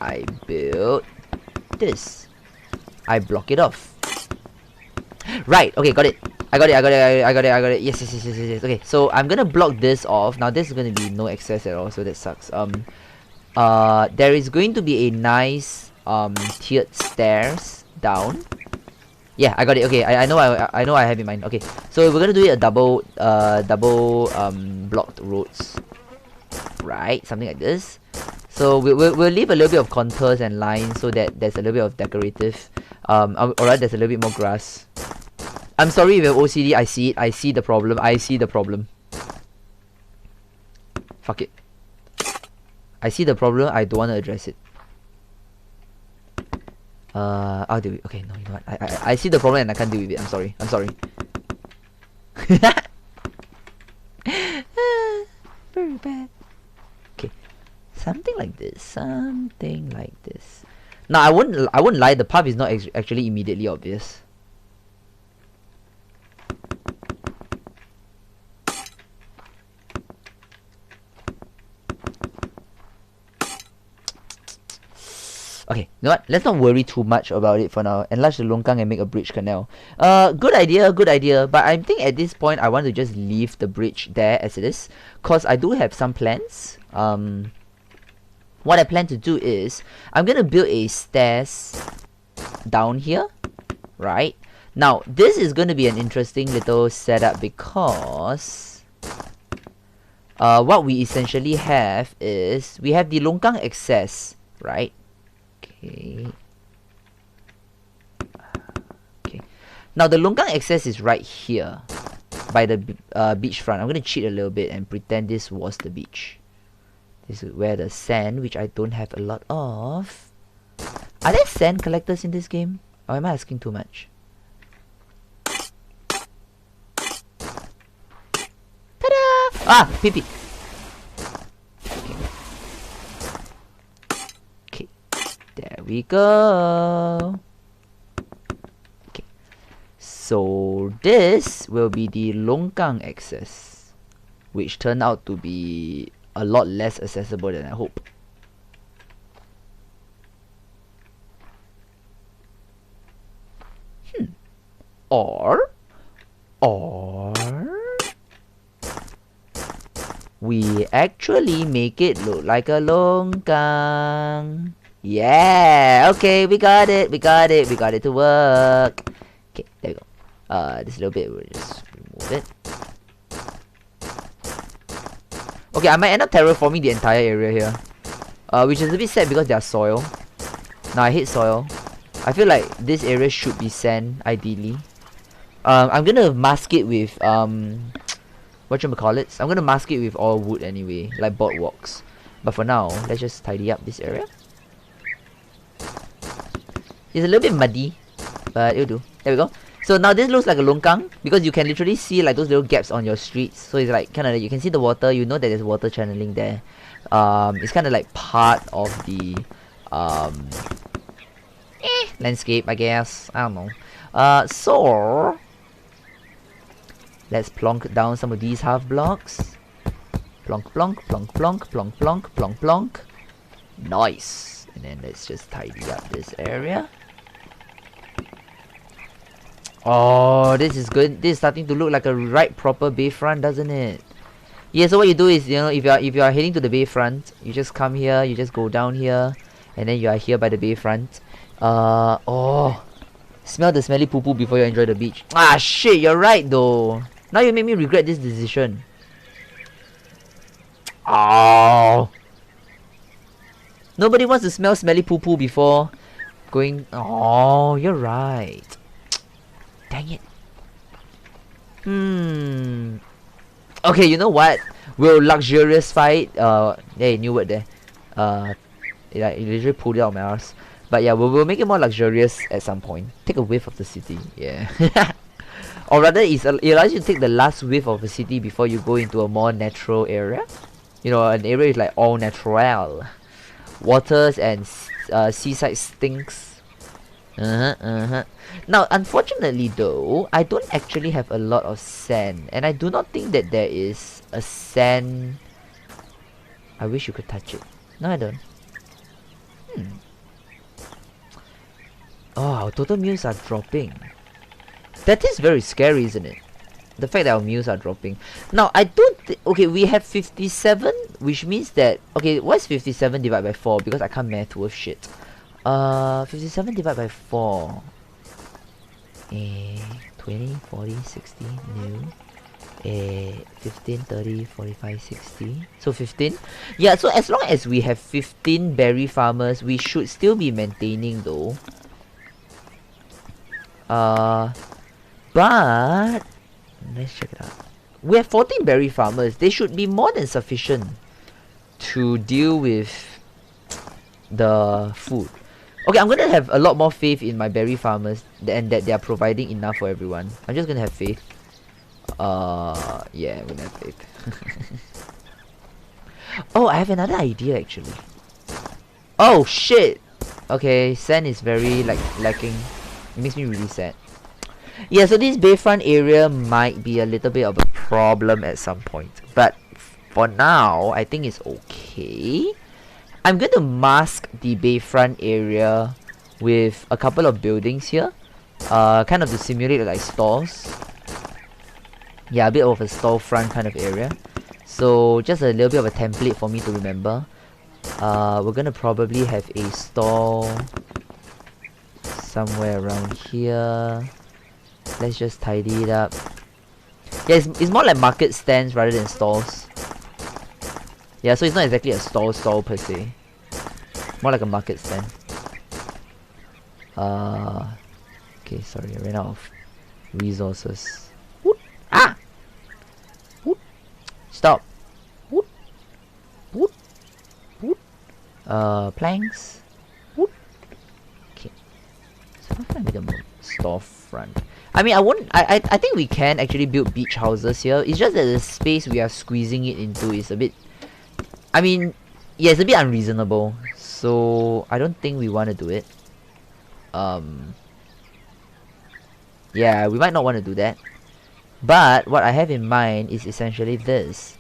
I built this. I block it off. Right, okay, got it. I got it, I got it, I got it, I got it. Yes, yes, yes, yes, yes. Okay, so I'm gonna block this off. Now this is gonna be no access at all, so that sucks. There is going to be a nice tiered stairs down. Yeah, I got it. Okay, I know I have in mind. Okay, so we're gonna do it a double blocked roads, right? Something like this. So we'll leave a little bit of contours and lines so that there's a little bit of decorative. Alright, there's a little bit more grass. I'm sorry if you have OCD. I see it. I see the problem. I see the problem. Fuck it. I see the problem. I don't want to address it. I'll deal with it. Okay, no, you know what? I see the problem and I can't deal with it. I'm sorry. I'm sorry. Very bad. Okay, something like this. Something like this. Now I wouldn't lie. The path is not actually immediately obvious. Okay, you know what? Let's not worry too much about it for now. Enlarge the longkang and make a bridge canal. Good idea, good idea. But I think at this point I want to just leave the bridge there as it is, cause I do have some plans. What I plan to do is I'm gonna build a stairs down here, right? Now this is gonna be an interesting little setup because what we essentially have is we have the longkang access, right? Okay. Now the longkang access is right here by the beach front. I'm gonna cheat a little bit and pretend this was the beach. This is where the sand, which I don't have a lot of. Are there sand collectors in this game? Or am I asking too much? Ta-da! Ah! Pee-pee! There we go. Okay, so this will be the longkang access, which turned out to be a lot less accessible than I hope. Or we actually make it look like a longkang. Yeah, okay, we got it to work. Okay, there we go. This little bit, we'll just remove it. Okay, I might end up terraforming the entire area here. Which is a bit sad because there's soil. Now, I hate soil. I feel like this area should be sand, ideally. I'm gonna mask it with, whatchamacallits? I'm gonna mask it with all wood anyway, like boardwalks. But for now, let's just tidy up this area. It's a little bit muddy, but it'll do. There we go. So now this looks like a longkang because you can literally see like those little gaps on your streets. So it's like kind of like you can see the water. You know that there's water channeling there. It's kind of like part of the landscape, I guess. I don't know. So let's plonk down some of these half blocks. Plonk, plonk, plonk, plonk, plonk, plonk, plonk, plonk. Nice. And then let's just tidy up this area. Oh, this is good. This is starting to look like a right proper bayfront, doesn't it? Yeah, so what you do is, you know, if you are heading to the bayfront, you just come here, you just go down here, and then you are here by the bayfront. Oh, smell the smelly poo poo before you enjoy the beach. Ah, shit, you're right though. Now you make me regret this decision. Oh, nobody wants to smell smelly poo poo before going. Oh, you're right. Dang it. Okay, you know what? We'll luxurious fight. Hey, new word there. It literally pulled it out of my arse. But yeah, we'll make it more luxurious at some point. Take a whiff of the city. Yeah. Or rather, it allows you to take the last whiff of the city before you go into a more natural area. You know, an area is like all natural. Waters and seaside stinks. Now, unfortunately though, I don't actually have a lot of sand. And I do not think that there is a sand... I wish you could touch it. No, I don't. Oh, our total meals are dropping. That is very scary, isn't it? the fact that our meals are dropping. Now, I don't okay, we have 57, which means that, okay, what's 57 divided by 4? Because I can't math worth shit. 57 divided by 4. 20, 40, 60, new. 15, 30, 45, 60. So 15. Yeah, so as long as we have 15 berry farmers, we should still be maintaining though. But let's check it out. We have 14 berry farmers. They should be more than sufficient to deal with the food. Okay, I'm gonna have a lot more faith in my berry farmers and that they are providing enough for everyone. I'm just gonna have faith. Yeah, I'm gonna have faith. Oh, I have another idea actually. Oh shit! Okay, sand is very like lacking. It makes me really sad. Yeah, so this bayfront area might be a little bit of a problem at some point. But for now, I think it's okay. I'm going to mask the bayfront area with a couple of buildings here. Kind of to simulate like stores. Yeah, a bit of a storefront kind of area. So just a little bit of a template for me to remember. We're gonna probably have a store somewhere around here. Let's just tidy it up. Yeah, it's more like market stands rather than stalls. Yeah, so it's not exactly a stall per se. More like a market stand. Okay, sorry, I ran out of resources. Whoop. Ah! Whoop. Stop. Whoop. Whoop. Whoop. Planks. Whoop. Okay. So how can I make a storefront? I mean, I think we can actually build beach houses here. It's just that the space we are squeezing it into is a bit, I mean, yeah, it's a bit unreasonable. So I don't think we want to do it. Yeah, we might not want to do that. But what I have in mind is essentially this.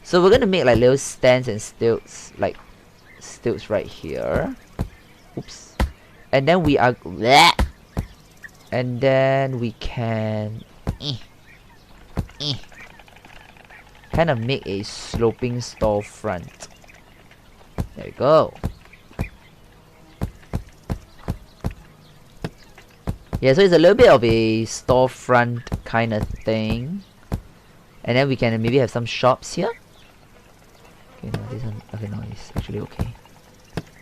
So we're gonna make like little stands and stilts, like stilts right here. Oops. And then we are bleh. And then we can kind of make a sloping storefront. There we go. Yeah, so it's a little bit of a storefront kind of thing. And then we can maybe have some shops here. Okay, no, this one, okay, no, it's actually okay.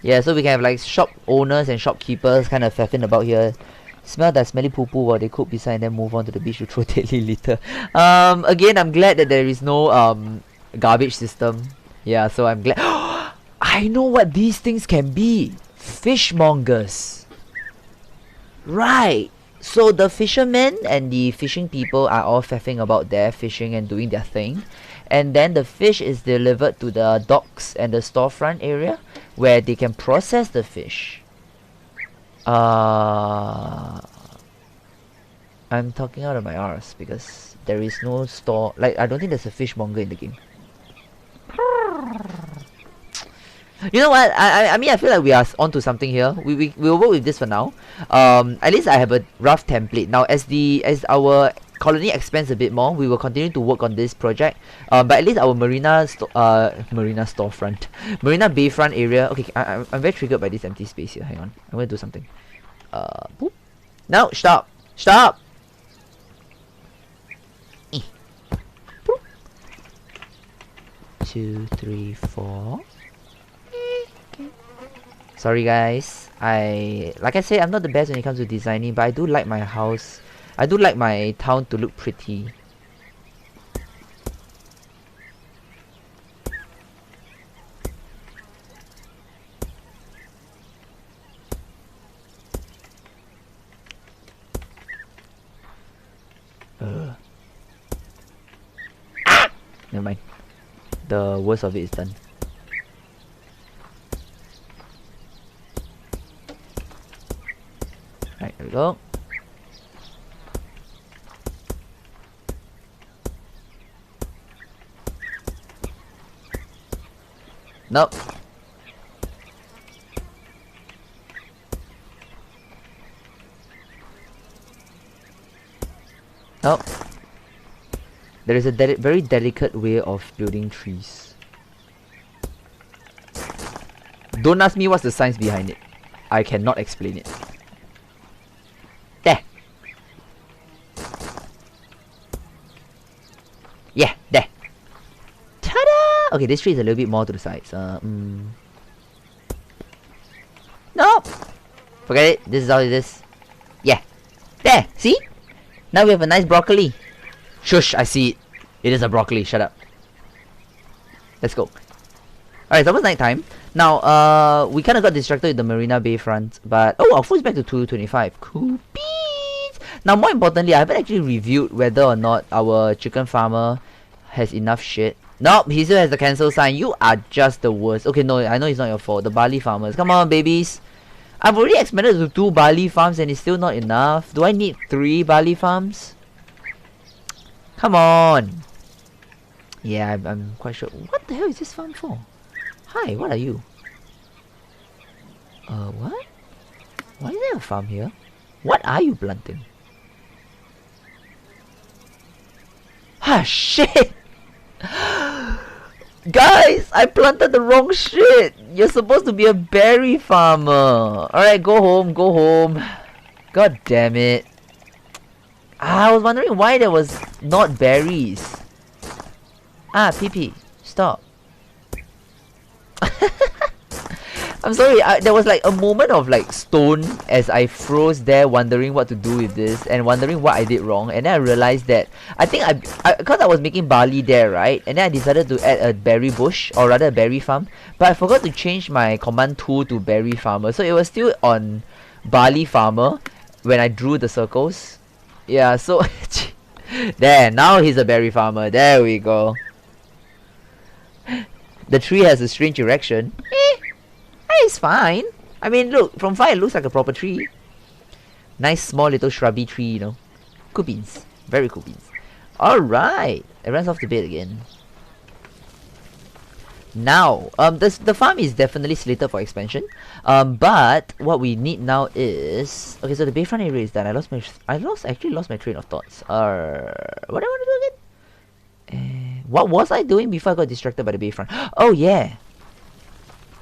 Yeah, so we can have like shop owners and shopkeepers kind of faffing about here. Smell that smelly poo-poo while they cook beside and then move on to the beach to throw deadly litter. Again, I'm glad that there is no garbage system. Yeah, so I'm glad. I know what these things can be. Fishmongers. Right. So the fishermen and the fishing people are all faffing about their fishing and doing their thing. And then the fish is delivered to the docks and the storefront area where they can process the fish. I'm talking out of my arse because there is no store. Like, I don't think there's a fishmonger in the game. You know what? I mean, I feel like we are onto something here. We'll work with this for now. At least I have a rough template. Now, as our colony expands a bit more, we will continue to work on this project. But at least our marina storefront, marina bayfront area. Okay, I'm very triggered by this empty space here. Hang on, I'm gonna do something. Boop. No, stop. 2, 3, 4. Sorry guys, like I said, I'm not the best when it comes to designing, but I do like my house. I do like my town to look pretty. Never mind. The worst of it is done. Right, there we go. Nope. Nope. There is a very delicate way of building trees. Don't ask me what's the science behind it. I cannot explain it. There. Yeah, there. Ta-da! Okay, this tree is a little bit more to the sides. Nope. Forget it. This is how it is. Yeah. There. See? Now we have a nice broccoli. Shush, I see it. It is a broccoli. Shut up. Let's go. Alright, it's almost night time. Now, we kind of got distracted with the Marina Bay front. But, oh, our food's back to 225. Cool beans. Now, more importantly, I haven't actually reviewed whether or not our chicken farmer has enough shit. Nope, he still has the cancel sign. You are just the worst. Okay, no, I know it's not your fault. The barley farmers. Come on, babies. I've already expanded to 2 barley farms and it's still not enough. Do I need 3 barley farms? Come on. Yeah, I'm quite sure. What the hell is this farm for? Hi, what are you? What? Why is there a farm here? What are you planting? Ah, shit! Guys, I planted the wrong shit. You're supposed to be a berry farmer. Alright, go home, go home. God damn it. I was wondering why there was not berries. Ah, PP, stop. I'm sorry, there was like a moment of like stone as I froze there wondering what to do with this and wondering what I did wrong, and then I realized that I think because I was making barley there, right, and then I decided to add a berry bush, or rather a berry farm, but I forgot to change my command tool to berry farmer, so it was still on barley farmer when I drew the circles. Yeah, so there, now he's a berry farmer. There we go. The tree has a strange erection. It's fine. I mean, look, from far it looks like a proper tree. Nice small little shrubby tree, you know. Cool beans. Very cool beans. Alright. It runs off the bed again. Now, the farm is definitely slated for expansion. But what we need now is... Okay, so the bayfront area is done. I actually lost my train of thoughts. What do I want to do again? What was I doing before I got distracted by the bayfront? Oh yeah,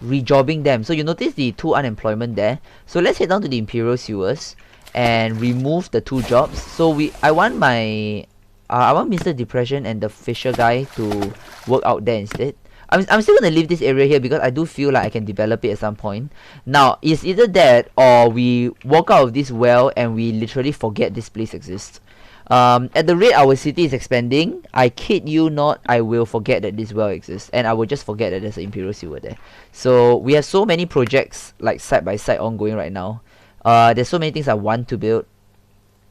rejobbing them. So you notice the 2 unemployment there. So let's head down to the Imperial Sewers and remove the 2 jobs. So I want Mr. Depression and the Fisher guy to work out there instead. I'm still gonna leave this area here because I do feel like I can develop it at some point. Now, it's either that or we walk out of this well and we literally forget this place exists. At the rate our city is expanding, I kid you not, I will forget that this well exists, and I will just forget that there's an Imperial Sewer there. So we have so many projects like side by side ongoing right now. There's so many things I want to build,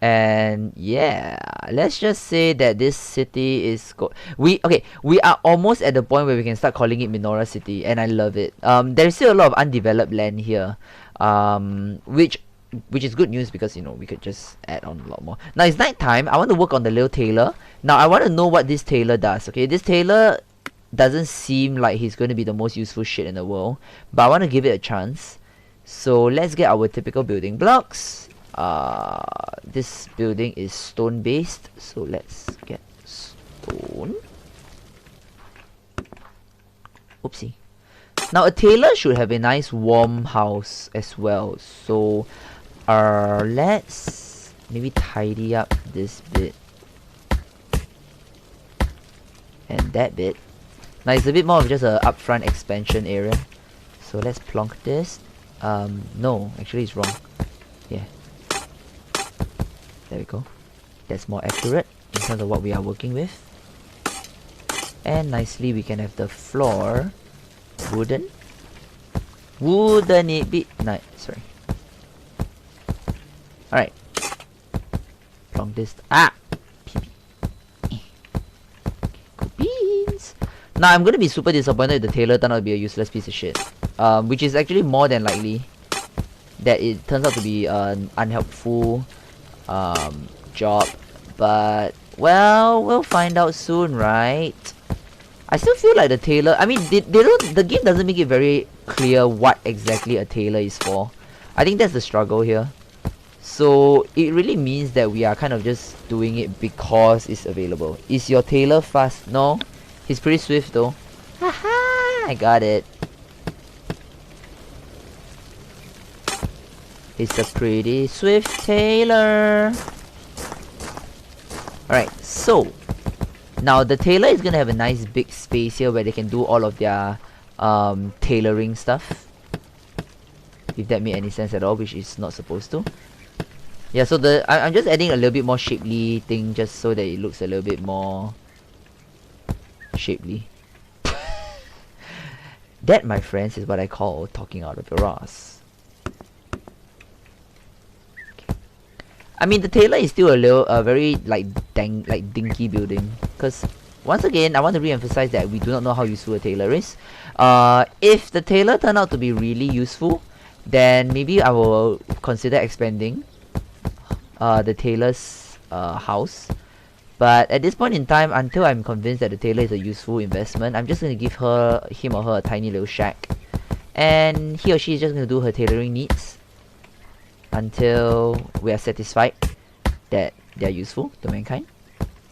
and yeah, let's just say that this city is we are almost at the point where we can start calling it Minora City, and I love it. There's still a lot of undeveloped land here, which is good news because, you know, we could just add on a lot more. Now it's night time. I want to work on the little tailor. Now I want to know what this tailor does. Okay, this tailor doesn't seem like he's going to be the most useful shit in the world, but I want to give it a chance. So let's get our typical building blocks. This building is stone based, so let's get stone. Oopsie. Now a tailor should have a nice warm house as well, so let's maybe tidy up this bit and that bit. Now it's a bit more of just a upfront expansion area, so let's plonk this. No, actually it's wrong. Yeah, there we go. That's more accurate in terms of what we are working with. And nicely we can have the floor wooden. Wouldn't it be nice? Sorry. Alright. Plonk this. Ah! Cool beans. Now I'm gonna be super disappointed if the tailor turned out to be a useless piece of shit. Which is actually more than likely that it turns out to be an unhelpful job. But, well, we'll find out soon, right? I still feel like the tailor, I mean, the game doesn't make it very clear what exactly a tailor is for. I think that's the struggle here. So it really means that we are kind of just doing it because it's available. Is your tailor fast? No. He's pretty swift though. Haha, I got it. He's a pretty swift tailor. Alright, so now the tailor is gonna have a nice big space here where they can do all of their tailoring stuff. If that made any sense at all, which is not supposed to. Yeah, so I'm just adding a little bit more shapely thing just so that it looks a little bit more shapely. That, my friends, is what I call talking out of your ass. Okay. I mean, the tailor is still a very dinky building, because once again, I want to re-emphasize that we do not know how useful a tailor is. If the tailor turned out to be really useful, then maybe I will consider expanding the tailor's house. But at this point in time, until I'm convinced that the tailor is a useful investment, I'm just going to give him or her a tiny little shack. And he or she is just going to do her tailoring needs until we are satisfied that they are useful to mankind.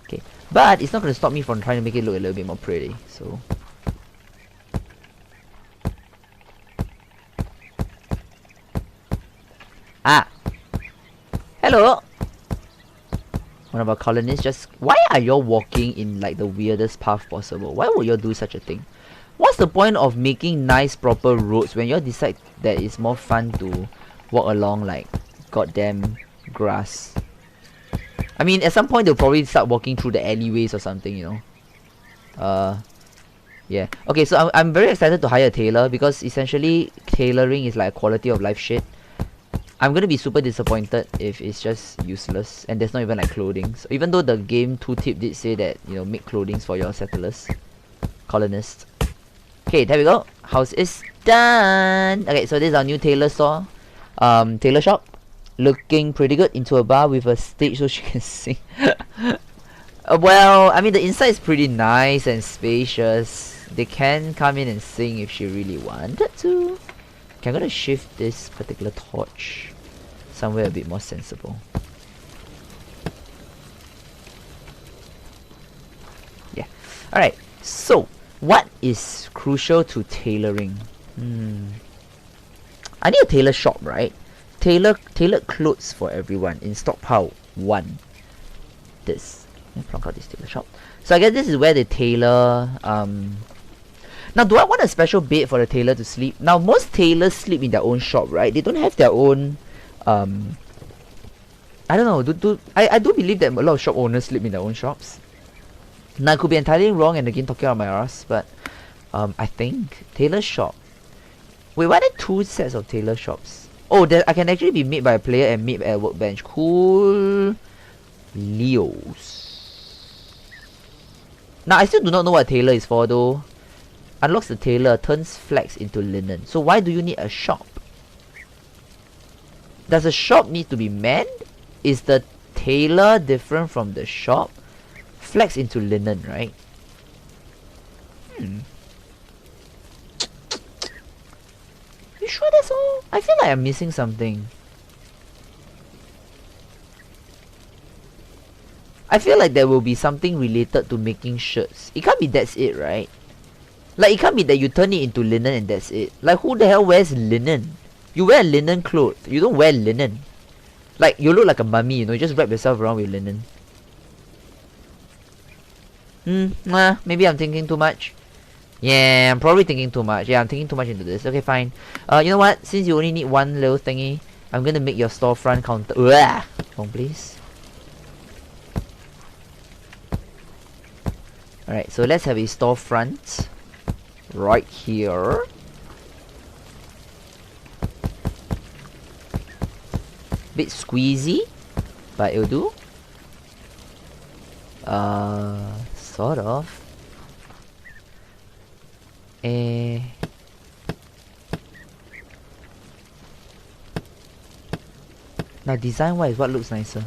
Okay, but it's not going to stop me from trying to make it look a little bit more pretty. So hello. One of our colonists just... Why are y'all walking in like the weirdest path possible? Why would y'all do such a thing? What's the point of making nice proper roads when y'all decide that it's more fun to walk along like goddamn grass? I mean, at some point they'll probably start walking through the alleyways or something, you know. Yeah. Okay, so I'm very excited to hire a tailor because essentially tailoring is like a quality of life shit. I'm gonna be super disappointed if it's just useless and there's not even like clothing. So even though the game tooltip did say that, you know, make clothing for your settlers, colonists. Okay, there we go. House is done. Okay, so this is our new tailor store, tailor shop. Looking pretty good. Into a bar with a stage so she can sing. Well, I mean the inside is pretty nice and spacious. They can come in and sing if she really wanted to. Okay, I'm gonna shift this particular torch somewhere a bit more sensible. Yeah. Alright, so what is crucial to tailoring? I need a tailor shop, right? Tailored clothes for everyone in stockpile 1. This. Plonk out this tailor shop. So I guess this is where the tailor now, do I want a special bed for the tailor to sleep? Now, most tailors sleep in their own shop, right? They don't have their own, I don't know, I do believe that a lot of shop owners sleep in their own shops. Now, I could be entirely wrong and again talking out my ass, but, I think, tailor shop. Wait, why are there 2 sets of tailor shops? Oh, I can actually be made by a player and made at a workbench. Cool. Leos. Now, I still do not know what a tailor is for, though. Unlocks the tailor, turns flax into linen. So why do you need a shop? Does a shop need to be manned? Is the tailor different from the shop? Flax into linen, right? You sure that's all? I feel like I'm missing something. I feel like there will be something related to making shirts. It can't be that's it, right? Like, it can't be that you turn it into linen and that's it. Like, who the hell wears linen? You wear linen clothes. You don't wear linen. Like, you look like a mummy, you know. You just wrap yourself around with linen. Maybe I'm thinking too much. Yeah, I'm probably thinking too much. Yeah, I'm thinking too much into this. Okay, fine. You know what? Since you only need one little thingy, I'm gonna make your storefront counter. Wrong, please. Alright, so let's have a storefront right here. Bit squeezy, but it'll do. Sort of. Now design wise, what looks nicer?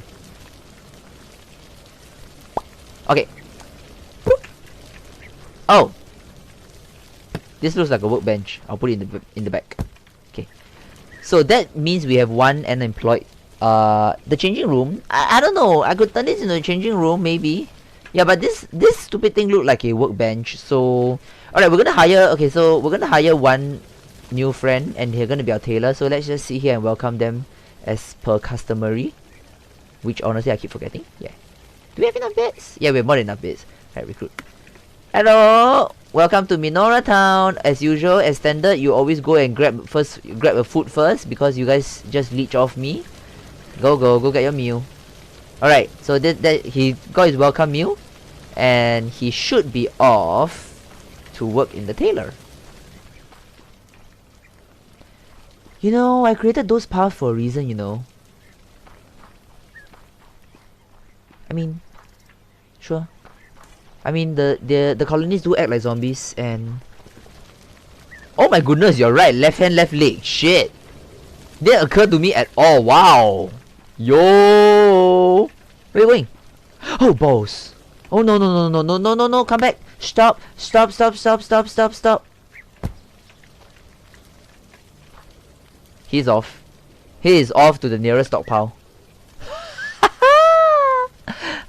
Okay. Oh, this looks like a workbench. I'll put it in the back. Okay. So that means we have one unemployed the changing room. I don't know. I could turn this into a changing room, maybe. Yeah, but this stupid thing looked like a workbench. So, alright, we're gonna hire. Okay, so we're gonna hire one new friend, and they're gonna be our tailor. So let's just sit here and welcome them as per customary. Which honestly I keep forgetting. Yeah. Do we have enough beds? Yeah, we have more than enough beds. Alright, recruit. Hello! Welcome to Minora Town. As usual, as standard, you always go and grab a food first because you guys just leech off me. Go get your meal. Alright, so that he got his welcome meal, and he should be off to work in the tailor. You know, I created those paths for a reason, you know. I mean, sure. I mean, the colonies do act like zombies, and oh my goodness, you're right. Left hand, left leg. Shit, didn't occur to me at all. Wow. Yo, where are you going? Oh balls. Oh no. Come back. Stop. He's off. He is off to the nearest stockpile.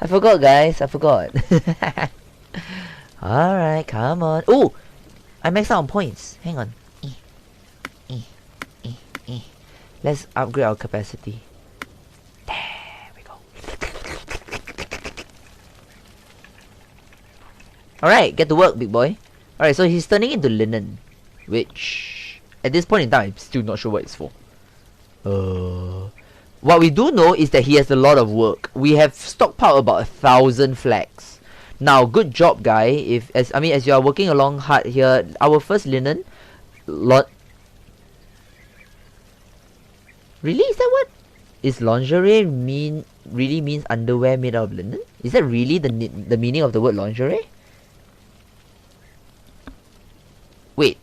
I forgot, guys. I forgot. Alright, come on. Oh! I maxed out on points. Hang on. Let's upgrade our capacity. There we go. Alright, get to work, big boy. Alright, so he's turning into linen. Which, at this point in time, I'm still not sure what it's for. What we do know is that he has a lot of work. We have stockpiled about 1,000 flags. Now, good job, guy. As you are working along hard here, our first linen lot. Really? Is that what? Is lingerie really means underwear made out of linen? Is that really the meaning of the word lingerie? Wait,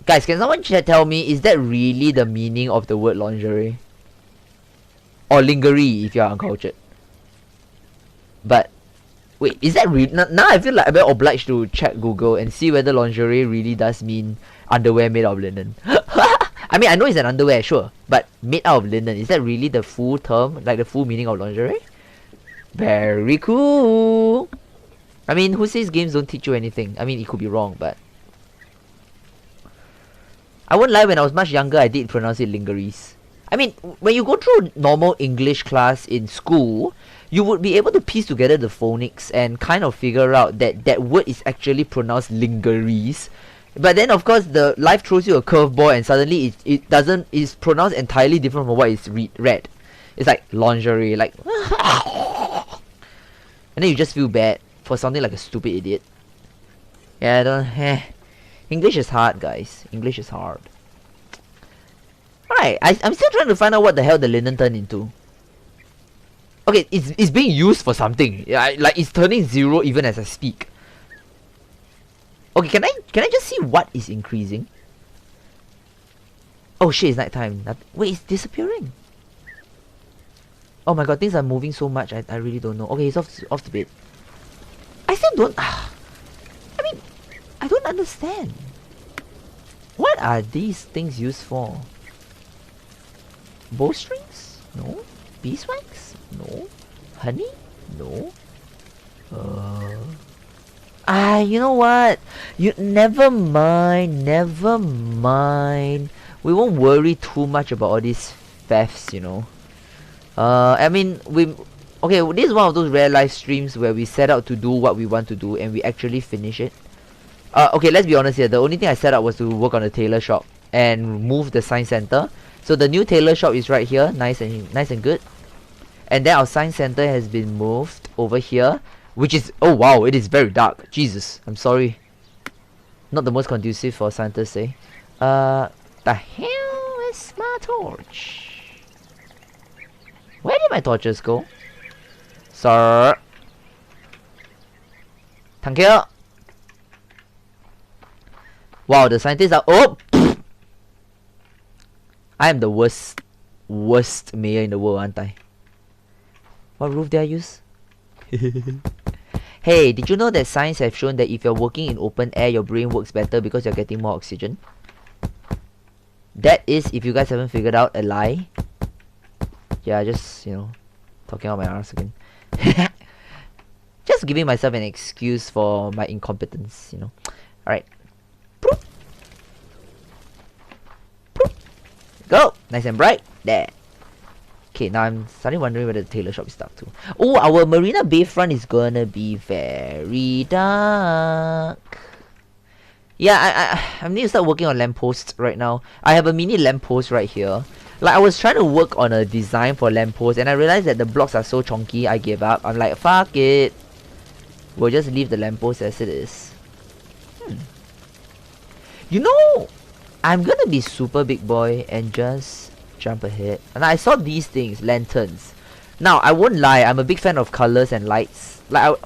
guys, can someone tell me, is that really the meaning of the word lingerie? Or lingerie if you are uncultured. But wait, is that real? Now I feel like I'm obliged to check Google and see whether lingerie really does mean underwear made out of linen. I mean, I know it's an underwear, sure, but made out of linen, is that really the full term, like the full meaning of lingerie? Very cool. I mean, who says games don't teach you anything? I mean, it could be wrong, but I won't lie, when I was much younger, I did pronounce it lingeries. I mean, when you go through normal English class in school, you would be able to piece together the phonics and kind of figure out that that word is actually pronounced lingeries. But then, of course, the life throws you a curveball, and suddenly it's pronounced entirely different from what it's read. It's like lingerie, like, and then you just feel bad for sounding like a stupid idiot. Yeah, I don't. English is hard, guys. English is hard. Alright, I'm still trying to find out what the hell the linen turned into. Okay, it's being used for something. Yeah, like it's turning 0 even as I speak. Okay, can I just see what is increasing? Oh shit, it's nighttime. Wait, it's disappearing. Oh my god, things are moving so much. I really don't know. Okay, it's off the bed. I still don't. I mean, I don't understand. What are these things used for? Bowstrings? No. Beeswax? No. Honey? No. You know what? Never mind. We won't worry too much about all these thefts, you know. I mean, okay, this is one of those rare live streams where we set out to do what we want to do and we actually finish it. Okay, let's be honest here. The only thing I set up was to work on the tailor shop and move the science center. So the new tailor shop is right here, nice and good. And then our science center has been moved over here, which is, oh wow, it is very dark. Jesus, I'm sorry. Not the most conducive for scientists, eh? The hell is my torch? Where did my torches go? Sir. Thank you. Wow, the scientists are, oh! I am the worst mayor in the world, aren't I? What roof did I use? Hey, did you know that science have shown that if you're working in open air, your brain works better because you're getting more oxygen? That is, if you guys haven't figured out, a lie. Yeah, just, you know, talking out my arse again. Just giving myself an excuse for my incompetence, you know. Alright. Go! Nice and bright. There. Okay, now I'm starting wondering whether the tailor shop is dark too. Oh, our Marina Bay front is gonna be very dark. Yeah, I need to start working on lampposts right now. I have a mini lamppost right here. Like, I was trying to work on a design for lamppost, and I realized that the blocks are so chonky, I gave up. I'm like, fuck it. We'll just leave the lamppost as it is. You know, I'm gonna be super big boy and just jump ahead. And I saw these things, lanterns. Now, I won't lie, I'm a big fan of colors and lights. Like,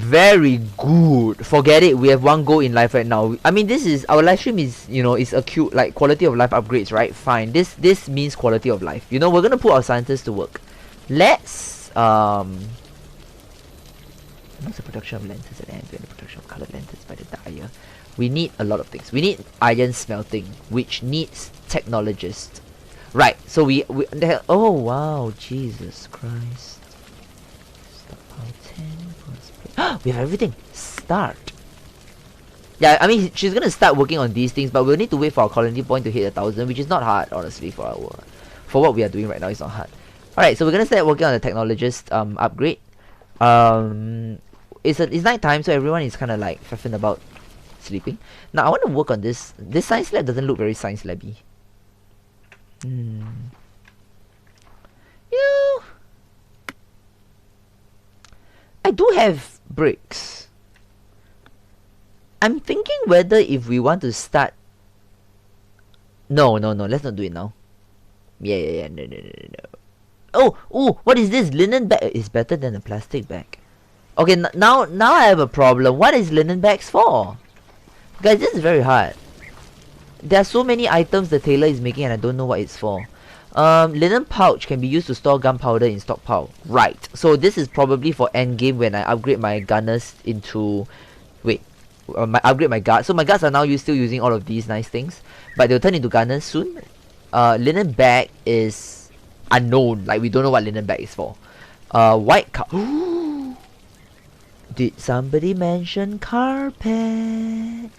very good. Forget it, we have one goal in life right now. I mean, this is, our live stream is, you know, is acute, like, quality of life upgrades, right? Fine, this means quality of life. You know, we're gonna put our scientists to work. Let's, what's the production of lenses at the end? The production of colored lenses by the dyer. We need a lot of things. We need iron smelting, which needs technologists. Right, so oh wow, Jesus Christ. We have everything. Start. Yeah, I mean, she's gonna start working on these things, but we'll need to wait for our colony point to hit 1,000, which is not hard, honestly, for what we are doing right now. It's not hard. Alright, so we're gonna start working on the technologist upgrade. It's night time, so everyone is kind of like faffing about sleeping. Now I want to work on this. This science lab doesn't look very science labby. You know, I do have bricks. I'm thinking whether if we want to start. No. Let's not do it now. Yeah. No. Oh, what is this? Linen bag is better than a plastic bag. Okay, now I have a problem. What is linen bags for? Guys, this is very hard. There are so many items the tailor is making and I don't know what it's for. Linen pouch can be used to store gunpowder in stockpile. Right. So this is probably for endgame when I upgrade my gunners into... Wait. Upgrade my guards. So my guards are now still using all of these nice things. But they'll turn into gunners soon. Linen bag is unknown. Like, we don't know what linen bag is for. White Did somebody mention carpet?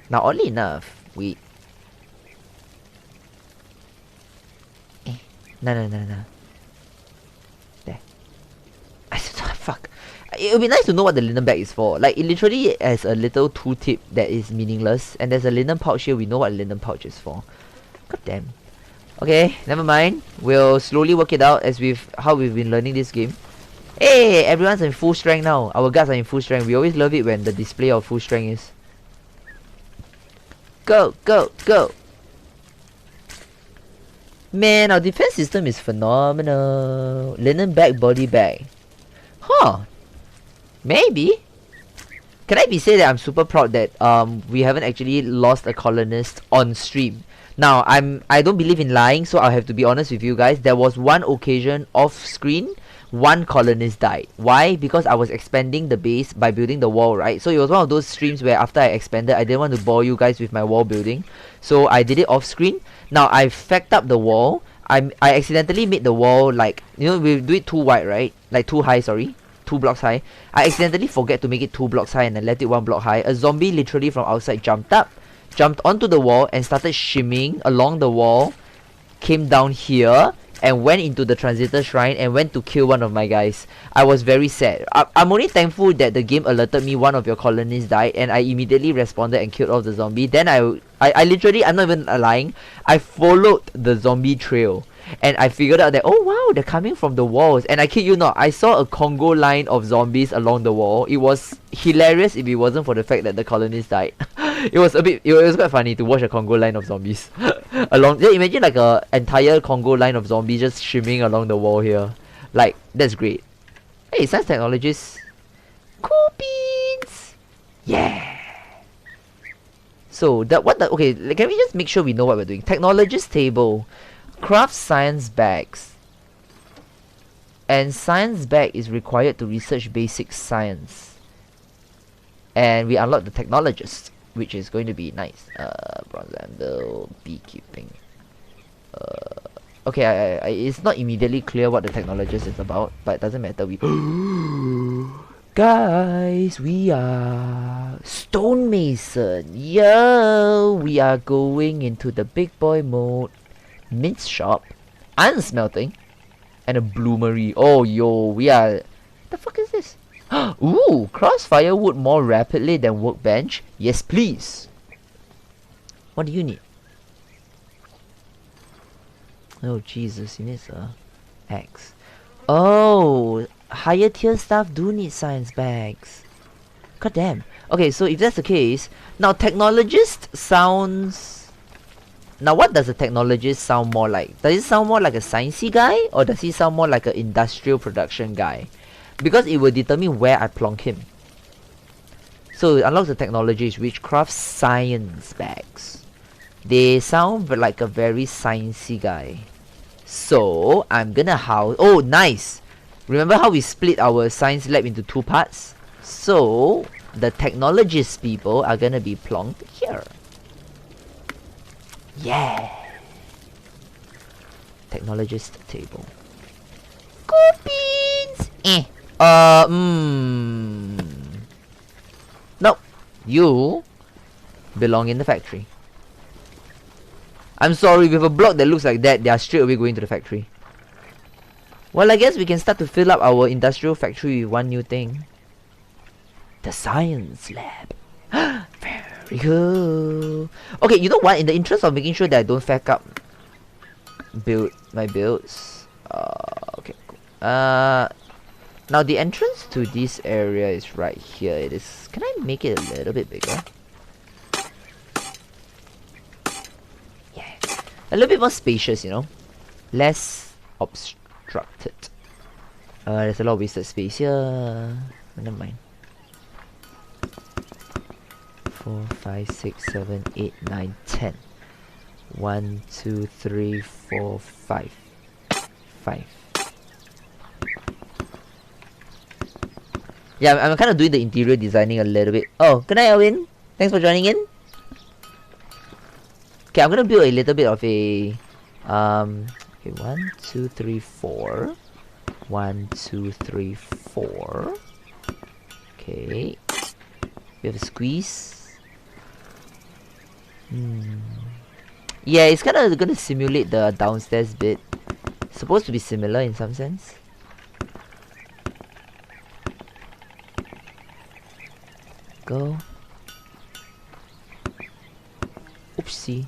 Now, oddly enough, we... No. There. Fuck. It would be nice to know what the linen bag is for. Like, it literally has a little tooltip that is meaningless. And there's a linen pouch here. We know what a linen pouch is for. God damn. Okay, never mind. We'll slowly work it out as how we've been learning this game. Hey, everyone's in full strength now. Our guards are in full strength. We always love it when the display of full strength is. Go. Man, our defense system is phenomenal. Linen bag, body bag. Huh. Maybe. Can I say that I'm super proud that we haven't actually lost a colonist on stream. Now, I don't believe in lying, so I'll have to be honest with you guys. There was one occasion off screen, one colonist died. Why? Because I was expanding the base by building the wall, right? So it was one of those streams where after I expanded, I didn't want to bore you guys with my wall building. So I did it off screen. Now, I fact up the wall. I accidentally made the wall like, you know, we do it too wide, right? Like too high, sorry. 2 blocks high. I accidentally forget to make it 2 blocks high and I left it 1 block high. A zombie literally from outside jumped up, jumped onto the wall and started shimmying along the wall, came down here and went into the transitor shrine and went to kill one of my guys. I was very sad. I'm only thankful that the game alerted me one of your colonists died and I immediately responded and killed off the zombie. Then I literally, I'm not even lying, I followed the zombie trail and I figured out that, oh wow, they're coming from the walls. And I kid you not, I saw a Congo line of zombies along the wall. It was hilarious if it wasn't for the fact that the colonists died. It was quite funny to watch a Congo line of zombies along. Yeah, imagine like a entire Congo line of zombies just shimming along the wall here. Like, that's great. Hey, science technologists. Cool beans. Yeah. So okay, can we just make sure we know what we're doing? Technologist table. Craft science bags. And science bag is required to research basic science. And we unlock the technologist, which is going to be nice. Bronze anvil, beekeeping. Okay, it's not immediately clear what the technologist is about, but it doesn't matter. We guys, we are stonemason. Yo, we are going into the big boy mode. Mint shop, iron smelting, and a bloomery. Oh, yo, we are. The fuck is this? Ooh, crossfire wood more rapidly than workbench. Yes, please. What do you need? Oh, Jesus, he needs a axe. Oh, higher tier stuff do need science bags. God damn. Okay, so if that's the case, now technologist sounds... Now what does a technologist sound more like? Does it sound more like a sciencey guy? Or does he sound more like an industrial production guy? Because it will determine where I plonk him. So it unlocks the technologies which craft science bags. They sound like a very sciencey guy. So I'm gonna house... Oh, nice! Remember how we split our science lab into 2 parts? So the technologist people are gonna be plonked here. Yeah! Technologist table. Cool beans! Nope. You belong in the factory. I'm sorry, with a block that looks like that, they are straight away going to the factory. Well, I guess we can start to fill up our industrial factory with one new thing. The science lab. Very cool. Okay, you know what? In the interest of making sure that I don't fuck up my builds. Okay, cool. Now the entrance to this area is right here. It is. Can I make it a little bit bigger? Yeah, a little bit more spacious, you know, less obstructed. There's a lot of wasted space here. Never mind. 4, 5, 6, 7, 8, 9, 10. 1, 2, 3, 4, 5. 5. Yeah, I'm kind of doing the interior designing a little bit. Oh, good night, Elwin. Thanks for joining in. Okay, I'm gonna build a little bit of a okay, 1, 2, 3, 4. 1, 2, 3, 4. Okay. We have a squeeze. Yeah, it's kind of gonna simulate the downstairs bit. It's supposed to be similar in some sense. Go. Oopsie.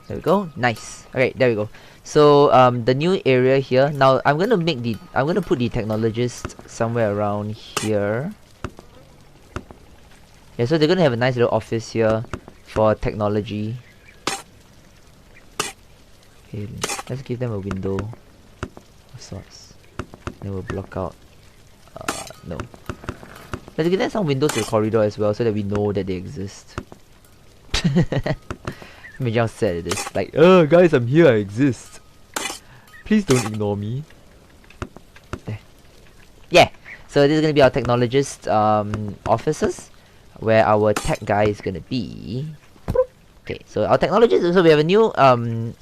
There we go. Nice. Alright, there we go. So the new area here. Now I'm gonna put the technologist somewhere around here. Yeah, so they're gonna have a nice little office here for technology. Okay, let's give them a window of sorts. Then we'll block out. No. Let's give them some windows to the corridor as well, so that we know that they exist. Imagine how sad it is. Like, oh guys, I'm here, I exist. Please don't ignore me. There. Yeah. So this is gonna be our technologist offices, where our tech guy is gonna be. Okay, so our technologist. So we have a new I'm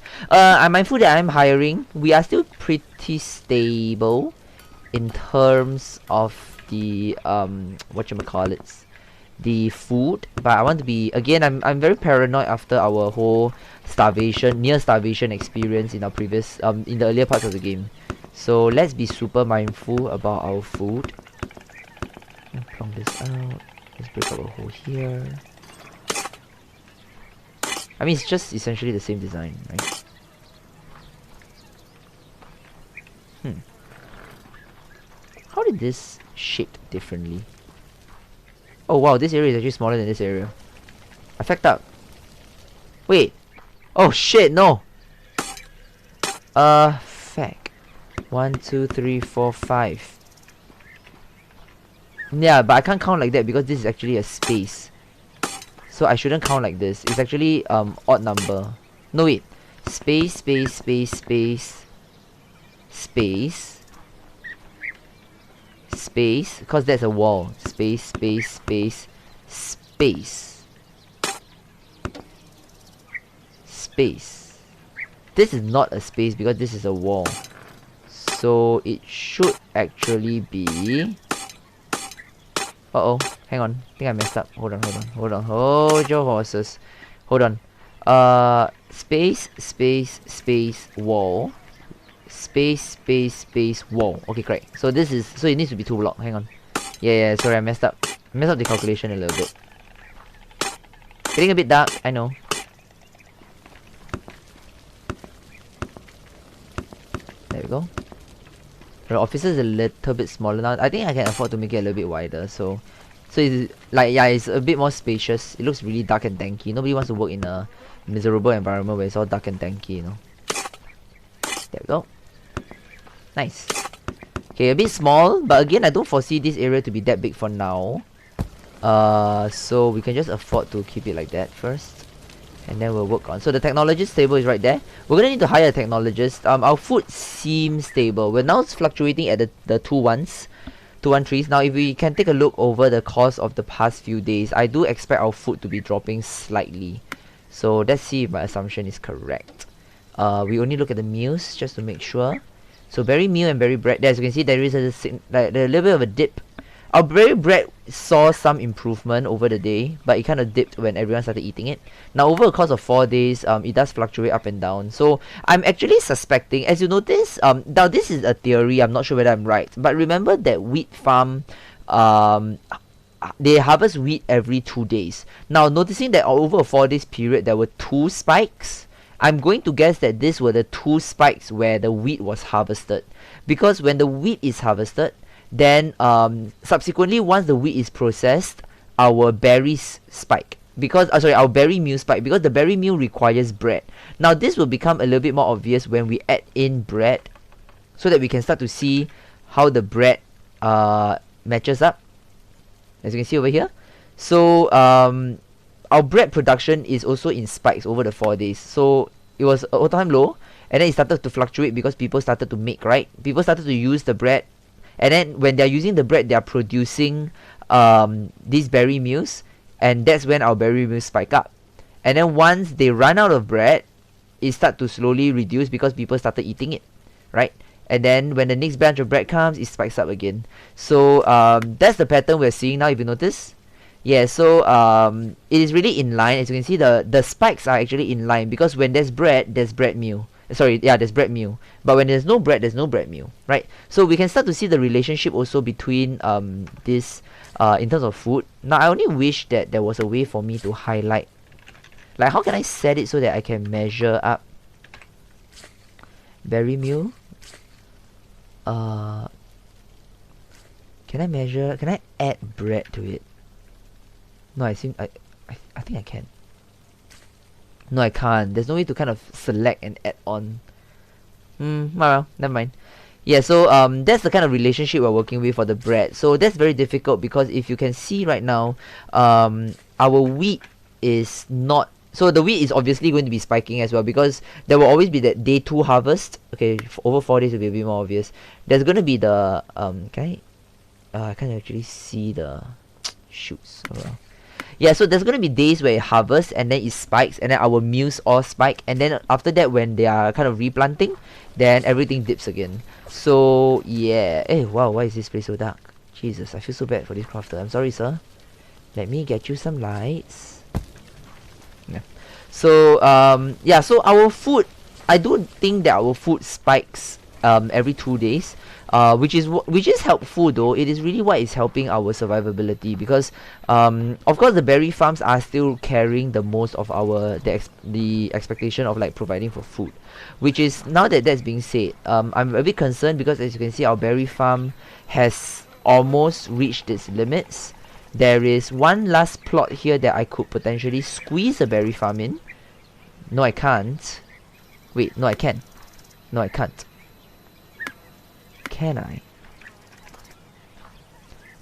mindful that I'm hiring. We are still pretty stable in terms of the whatchamacallits, the food, but I want to be, again, I'm very paranoid after our whole near starvation experience in our previous in the earlier parts of the game. So let's be super mindful about our food. Plonk this out. Let's break up a hole here. I mean, it's just essentially the same design, right? How did this shaped differently? Oh wow, this area is actually smaller than this area. I fucked up. Wait. Oh shit, no. Fuck. 1, 2, 3, 4, 5. Yeah, but I can't count like that because this is actually a space. So I shouldn't count like this. It's actually odd number. No wait. Space, space, space, space. Space. Space, because there's a wall. space, space, space, space, space. This is not a space because this is a wall. So it should actually be... Uh-oh, hang on. I think I messed up. Hold on, hold on, hold on. Hold your horses. Hold on. Space, space, space, wall. Space, space, space, wall. Okay, correct. So this is... So it needs to be 2 blocks. Hang on. Yeah, sorry, I messed up. I messed up the calculation a little bit. Getting a bit dark, I know. There we go. The office is a little bit smaller now. I think I can afford to make it a little bit wider. So it's like, yeah, it's a bit more spacious. It looks really dark and danky. Nobody wants to work in a miserable environment where it's all dark and danky, you know. There we go. Nice. Okay, a bit small, but again, I don't foresee this area to be that big for now. So we can just afford to keep it like that first. And then we'll work on. So the technologist table is right there. We're gonna need to hire a technologist. Our food seems stable. We're now fluctuating at the 213s. Now if we can take a look over the course of the past few days, I do expect our food to be dropping slightly. So let's see if my assumption is correct. We only look at the meals just to make sure. So berry meal and berry bread. As you can see, there is a little bit of a dip. Our berry bread saw some improvement over the day, but it kind of dipped when everyone started eating it. Now, over the course of 4 days, it does fluctuate up and down. So, I'm actually suspecting, as you notice, now this is a theory, I'm not sure whether I'm right, but remember that wheat farm, they harvest wheat every 2 days. Now, noticing that over a 4 days period, there were 2 spikes, I'm going to guess that these were the 2 spikes where the wheat was harvested. Because when the wheat is harvested, then subsequently once the wheat is processed, our berries spike because our berry meal spike because the berry meal requires bread. Now this will become a little bit more obvious when we add in bread, so that we can start to see how the bread matches up, as you can see over here. So our bread production is also in spikes over the 4 days. So it was all time low, and then it started to fluctuate because people started to make, right? People started to use the bread. And then when they're using the bread, they're producing these berry meals, and that's when our berry meals spike up. And then once they run out of bread, it starts to slowly reduce because people started eating it, right? And then when the next batch of bread comes, it spikes up again. So that's the pattern we're seeing now, if you notice. Yeah, so it is really in line. As you can see, the spikes are actually in line because when there's bread meal. Sorry, yeah, there's bread meal. But when there's no bread meal, right? So we can start to see the relationship also between this in terms of food. Now, I only wish that there was a way for me to highlight. Like, how can I set it so that I can measure up berry meal? Can I add bread to it? No, I think I can. No, I can't. There's no way to kind of select and add on. Well, never mind. Yeah, so that's the kind of relationship we're working with for the bread. So that's very difficult because if you can see right now, our wheat is not... So the wheat is obviously going to be spiking as well because there will always be that day 2 harvest. Okay, over 4 days will be a bit more obvious. There's going to be the... I can't actually see the shoots. Oh, well. Yeah, so there's going to be days where it harvests and then it spikes and then our meals all spike, and then after that when they are kind of replanting, then everything dips again. So yeah. Hey, wow, why is this place so dark? Jesus, I feel so bad for this crafter. I'm sorry, sir. Let me get you some lights. Yeah. So yeah, so our food, I don't think that our food spikes every 2 days. Which is helpful though. It is really what is helping our survivability because of course the berry farms are still carrying the most of the expectation of like providing for food, which is, now that that's being said, I'm a bit concerned because as you can see our berry farm has almost reached its limits. There is one last plot here that I could potentially squeeze a berry farm in. No, I can't. Wait, no, I can. No, I can't. Can I?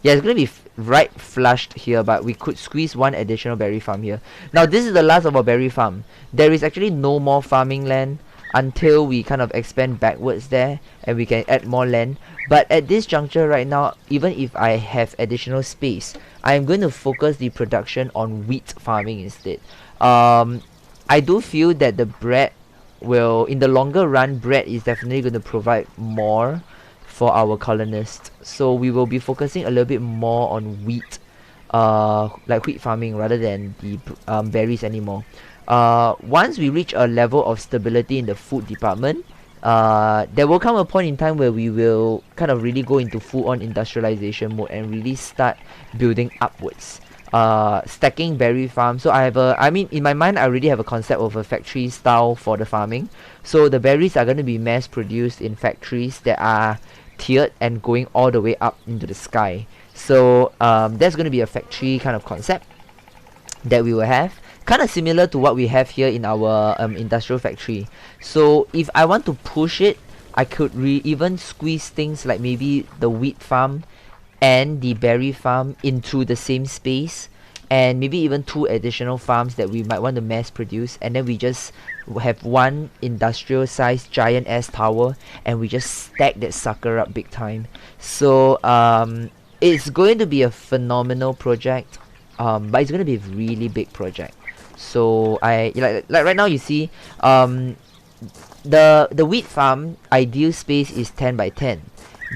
Yeah, it's gonna be right flushed here, but we could squeeze one additional berry farm here. Now, this is the last of our berry farm. There is actually no more farming land until we kind of expand backwards there and we can add more land. But at this juncture right now, even if I have additional space, I am going to focus the production on wheat farming instead. I do feel that the bread will, in the longer run, bread is definitely going to provide more for our colonists. So we will be focusing a little bit more on wheat, like wheat farming rather than the berries anymore. Once we reach a level of stability in the food department, there will come a point in time where we will kind of really go into full-on industrialization mode and really start building upwards. Stacking berry farm. So I mean, in my mind, I already have a concept of a factory style for the farming. So the berries are going to be mass produced in factories that are tiered and going all the way up into the sky. So that's going to be a factory kind of concept that we will have, kind of similar to what we have here in our industrial factory. So if I want to push it, I could even squeeze things like maybe the wheat farm and the berry farm into the same space, and maybe even 2 additional farms that we might want to mass produce, and then we just have one industrial sized giant ass tower and we just stack that sucker up big time. So it's going to be a phenomenal project, but it's going to be a really big project. So I like right now you see the wheat farm ideal space is 10 by 10.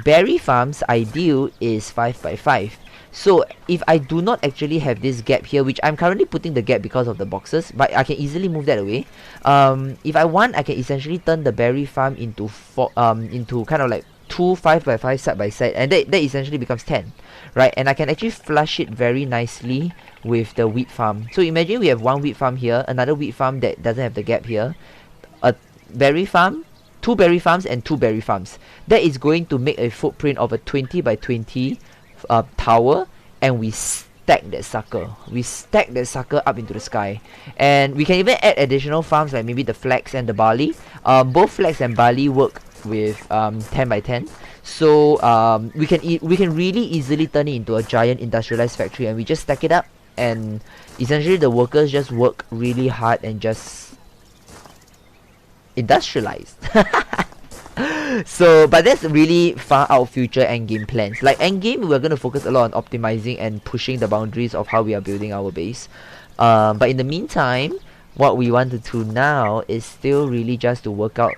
Berry farm's ideal is 5 by 5. So if I do not actually have this gap here, which I'm currently putting the gap because of the boxes, but I can easily move that away. If I want, I can essentially turn the berry farm into into kind of like 2 5 by 5 side by side, and that essentially becomes 10, right? And I can actually flush it very nicely with the wheat farm. So imagine we have one wheat farm here, another wheat farm that doesn't have the gap here, a berry farm, 2 berry farms, and 2 berry farms. That is going to make a footprint of a 20 by 20 tower, and we stack that sucker. We stack that sucker up into the sky, and we can even add additional farms like maybe the flax and the barley. Both flax and barley work with 10 by 10, so we can really easily turn it into a giant industrialized factory, and we just stack it up, and essentially the workers just work really hard and just industrialized. So, but that's really far out future endgame plans. Like endgame, we're going to focus a lot on optimizing and pushing the boundaries of how we are building our base. But in the meantime, what we want to do now is still really just to work out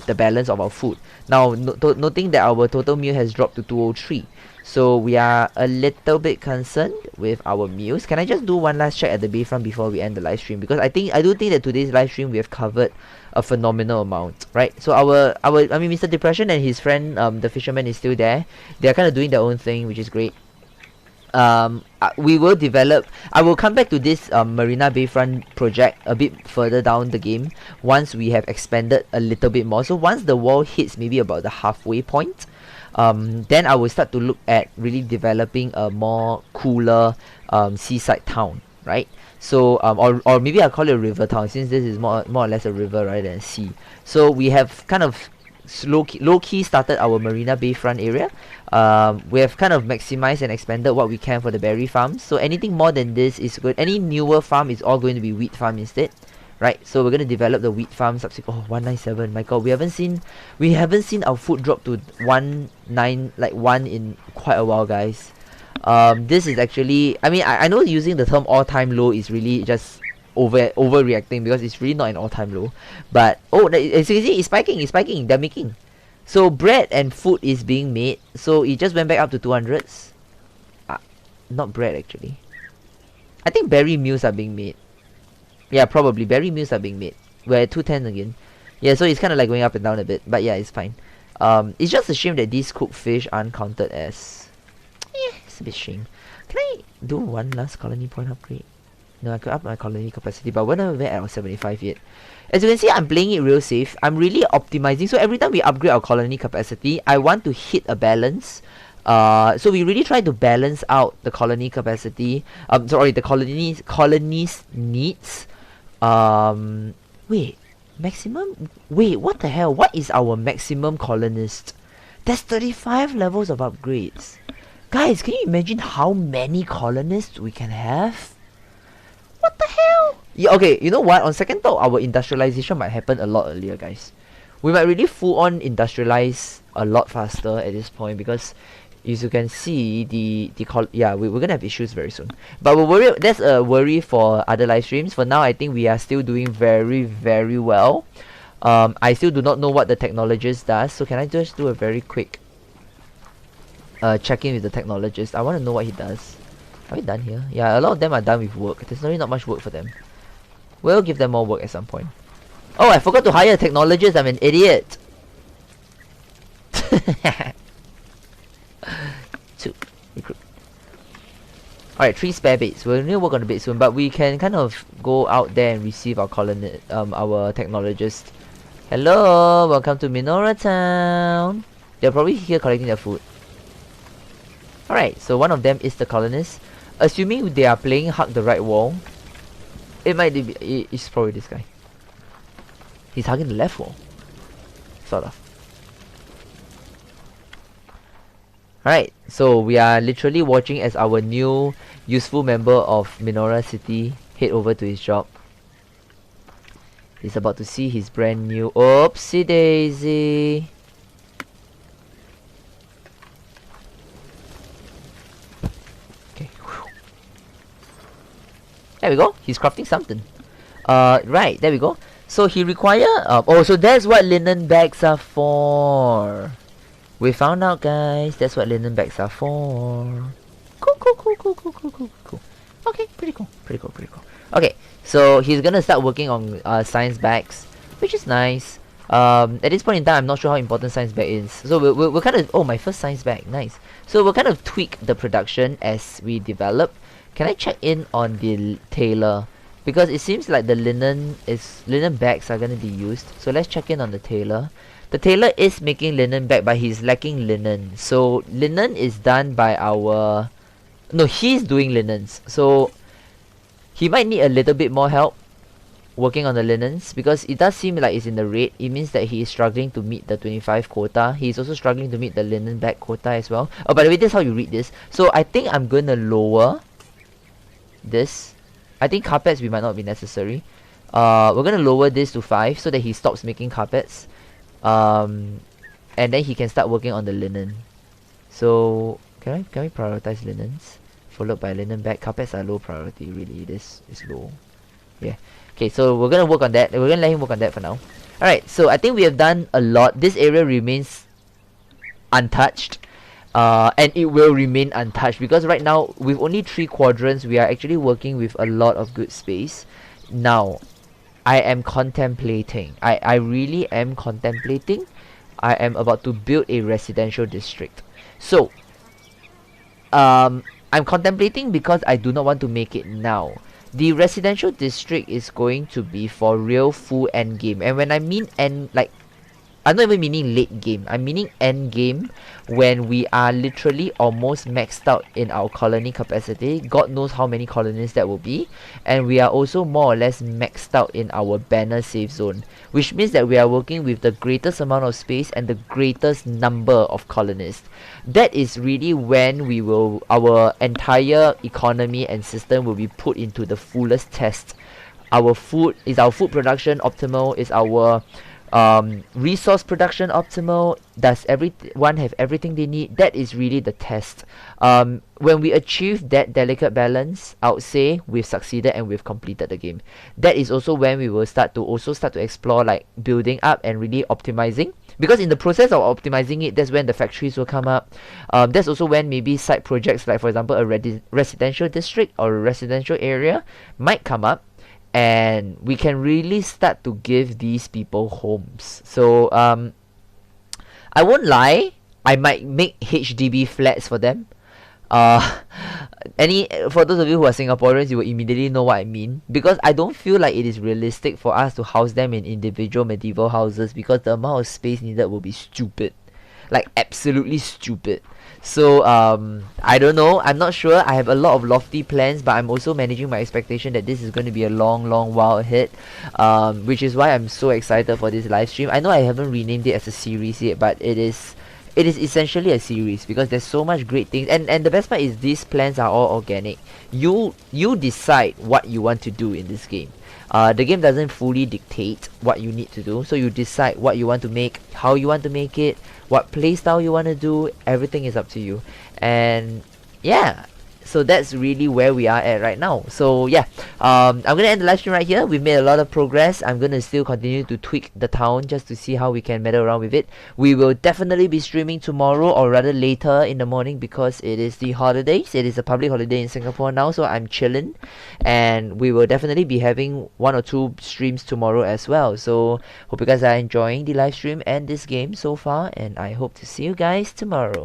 the balance of our food. Now, noting that our total meal has dropped to 203. So we are a little bit concerned with our meals. Can I just do one last check at the bayfront before we end the live stream? Because I do think that today's live stream we have covered a phenomenal amount, right? So I mean, Mr. Depression and his friend the fisherman is still there. They are kind of doing their own thing, which is great. We will develop. I will come back to this Marina Bayfront project a bit further down the game once we have expanded a little bit more. So once the wall hits maybe about the halfway point, then I will start to look at really developing a more cooler seaside town, right? So or maybe I'll call it a river town, since this is more or less a river rather than a sea. So we have kind of low-key started our Marina Bayfront area. We have kind of maximized and expanded what we can for the berry farms. So anything more than this is good. Any newer farm is all going to be wheat farm instead, right? So we're going to develop the wheat farm subsequent. Oh, 197. My god, we haven't seen our food drop to 1 in quite a while, guys. This is actually, I mean, I know using the term all-time low is really just overreacting, because it's really not an all-time low. But oh, it's spiking. They're making. So bread and food is being made. So it just went back up to 200s. Not bread actually. I think berry meals are being made. Yeah, probably berry meals are being made. We're at 210 again. Yeah, so it's kind of like going up and down a bit, but yeah, it's fine. It's just a shame that these cooked fish aren't counted as. Yeah, it's a bit shame. Can I do one last colony point upgrade? No, I could up my colony capacity, but we're not at 75 yet. As you can see, I'm playing it real safe. I'm really optimizing. So every time we upgrade our colony capacity, I want to hit a balance. So we really try to balance out the colony capacity. The colonies needs. Wait, maximum? Wait, what the hell? What is our maximum colonist? There's 35 levels of upgrades. Guys, can you imagine how many colonists we can have? What the hell? Yeah, okay, you know what? On second thought, our industrialization might happen a lot earlier, guys. We might really full on industrialize a lot faster at this point because, as you can see, we're gonna have issues very soon. But we'll worry. That's a worry for other live streams. For now, I think we are still doing very, very well. I still do not know what the technologist does, so can I just do a very quick check in with the technologist? I want to know what he does. Are we done here? Yeah, a lot of them are done with work. There's really not much work for them. We'll give them more work at some point. Oh, I forgot to hire a technologist. I'm an idiot. Two. Recruit. Alright, 3 spare beds. We'll need to work on the bed soon, but we can kind of go out there and receive our our technologist. Hello, welcome to Minora Town. They're probably here collecting their food. Alright, so one of them is the colonist. Assuming they are playing Hug the Right Wall, it might be. It's probably this guy. He's hugging the left wall. Sort of. Alright, so we are literally watching as our new useful member of Minora City head over to his job. He's about to see his brand new... Oopsie daisy! Okay. There we go. He's crafting something. Right, there we go. So he require... oh, so that's what linen bags are for. We found out, guys. That's what linen bags are for. Cool. Okay, pretty cool. Okay, so he's gonna start working on science bags, which is nice. At this point in time, I'm not sure how important science bag is. So we'll kind of... Oh, my first science bag. Nice. So we'll kind of tweak the production as we develop. Can I check in on the tailor? Because it seems like the linen bags are gonna be used. So let's check in on the tailor. The tailor is making linen bag, but he's lacking linen. So linen is done by our... No, he's doing linens. So he might need a little bit more help working on the linens, because it does seem like it's in the red. It means that he is struggling to meet the 25 quota. He's also struggling to meet the linen bag quota as well. Oh, by the way, this is how you read this. So I think I'm gonna lower this. I think carpets we might not be necessary. We're gonna lower this to 5 so that he stops making carpets. And then he can start working on the linen. So can we prioritize linens followed by linen bag? Carpets are low priority, really. This is low. Yeah. Okay, so we're gonna work on that. We're gonna let him work on that for now. Alright, so I think we have done a lot. This area remains untouched. And it will remain untouched because right now with only 3 quadrants we are actually working with a lot of good space. Now I am contemplating. I really am contemplating. I am about to build a residential district. So I'm contemplating because I do not want to make it now. The residential district is going to be for real full end game. And when I mean end, like, I'm not even meaning late game. I'm meaning end game, when we are literally almost maxed out in our colony capacity. God knows how many colonies that will be. And we are also more or less maxed out in our banner safe zone, which means that we are working with the greatest amount of space and the greatest number of colonists. That is really when we will, our entire economy and system will be put into the fullest test. Our food production optimal? Is our resource production optimal? Does everyone have everything they need? That is really the test. When we achieve that delicate balance, I would say we've succeeded and we've completed the game. That is also when we will start to explore like building up and really optimizing, because in the process of optimizing it, that's when the factories will come up. That's also when maybe side projects like, for example, a residential district or a residential area might come up, and we can really start to give these people homes. So I won't lie, I might make HDB flats for them. For those of you who are Singaporeans, you will immediately know what I mean, because I don't feel like it is realistic for us to house them in individual medieval houses, because the amount of space needed will be stupid, like absolutely stupid. So I don't know, I'm not sure. I have a lot of lofty plans, but I'm also managing my expectation that this is going to be a long while ahead, which is why I'm so excited for this live stream. I know I haven't renamed it as a series yet, but it is essentially a series, because there's so much great things, and the best part is these plans are all organic. You decide what you want to do in this game. The game doesn't fully dictate what you need to do, so you decide what you want to make, how you want to make it, what playstyle you want to do. Everything is up to you. And yeah, so that's really where we are at right now. So yeah, I'm gonna end the live stream right here. We've made a lot of progress. I'm gonna still continue to tweak the town just to see how we can meddle around with it. We will definitely be streaming tomorrow, or rather later in the morning, because it is the holidays. It is a public holiday in Singapore now, so I'm chilling, and we will definitely be having 1 or 2 streams tomorrow as well. So hope you guys are enjoying the live stream and this game so far, and I hope to see you guys tomorrow.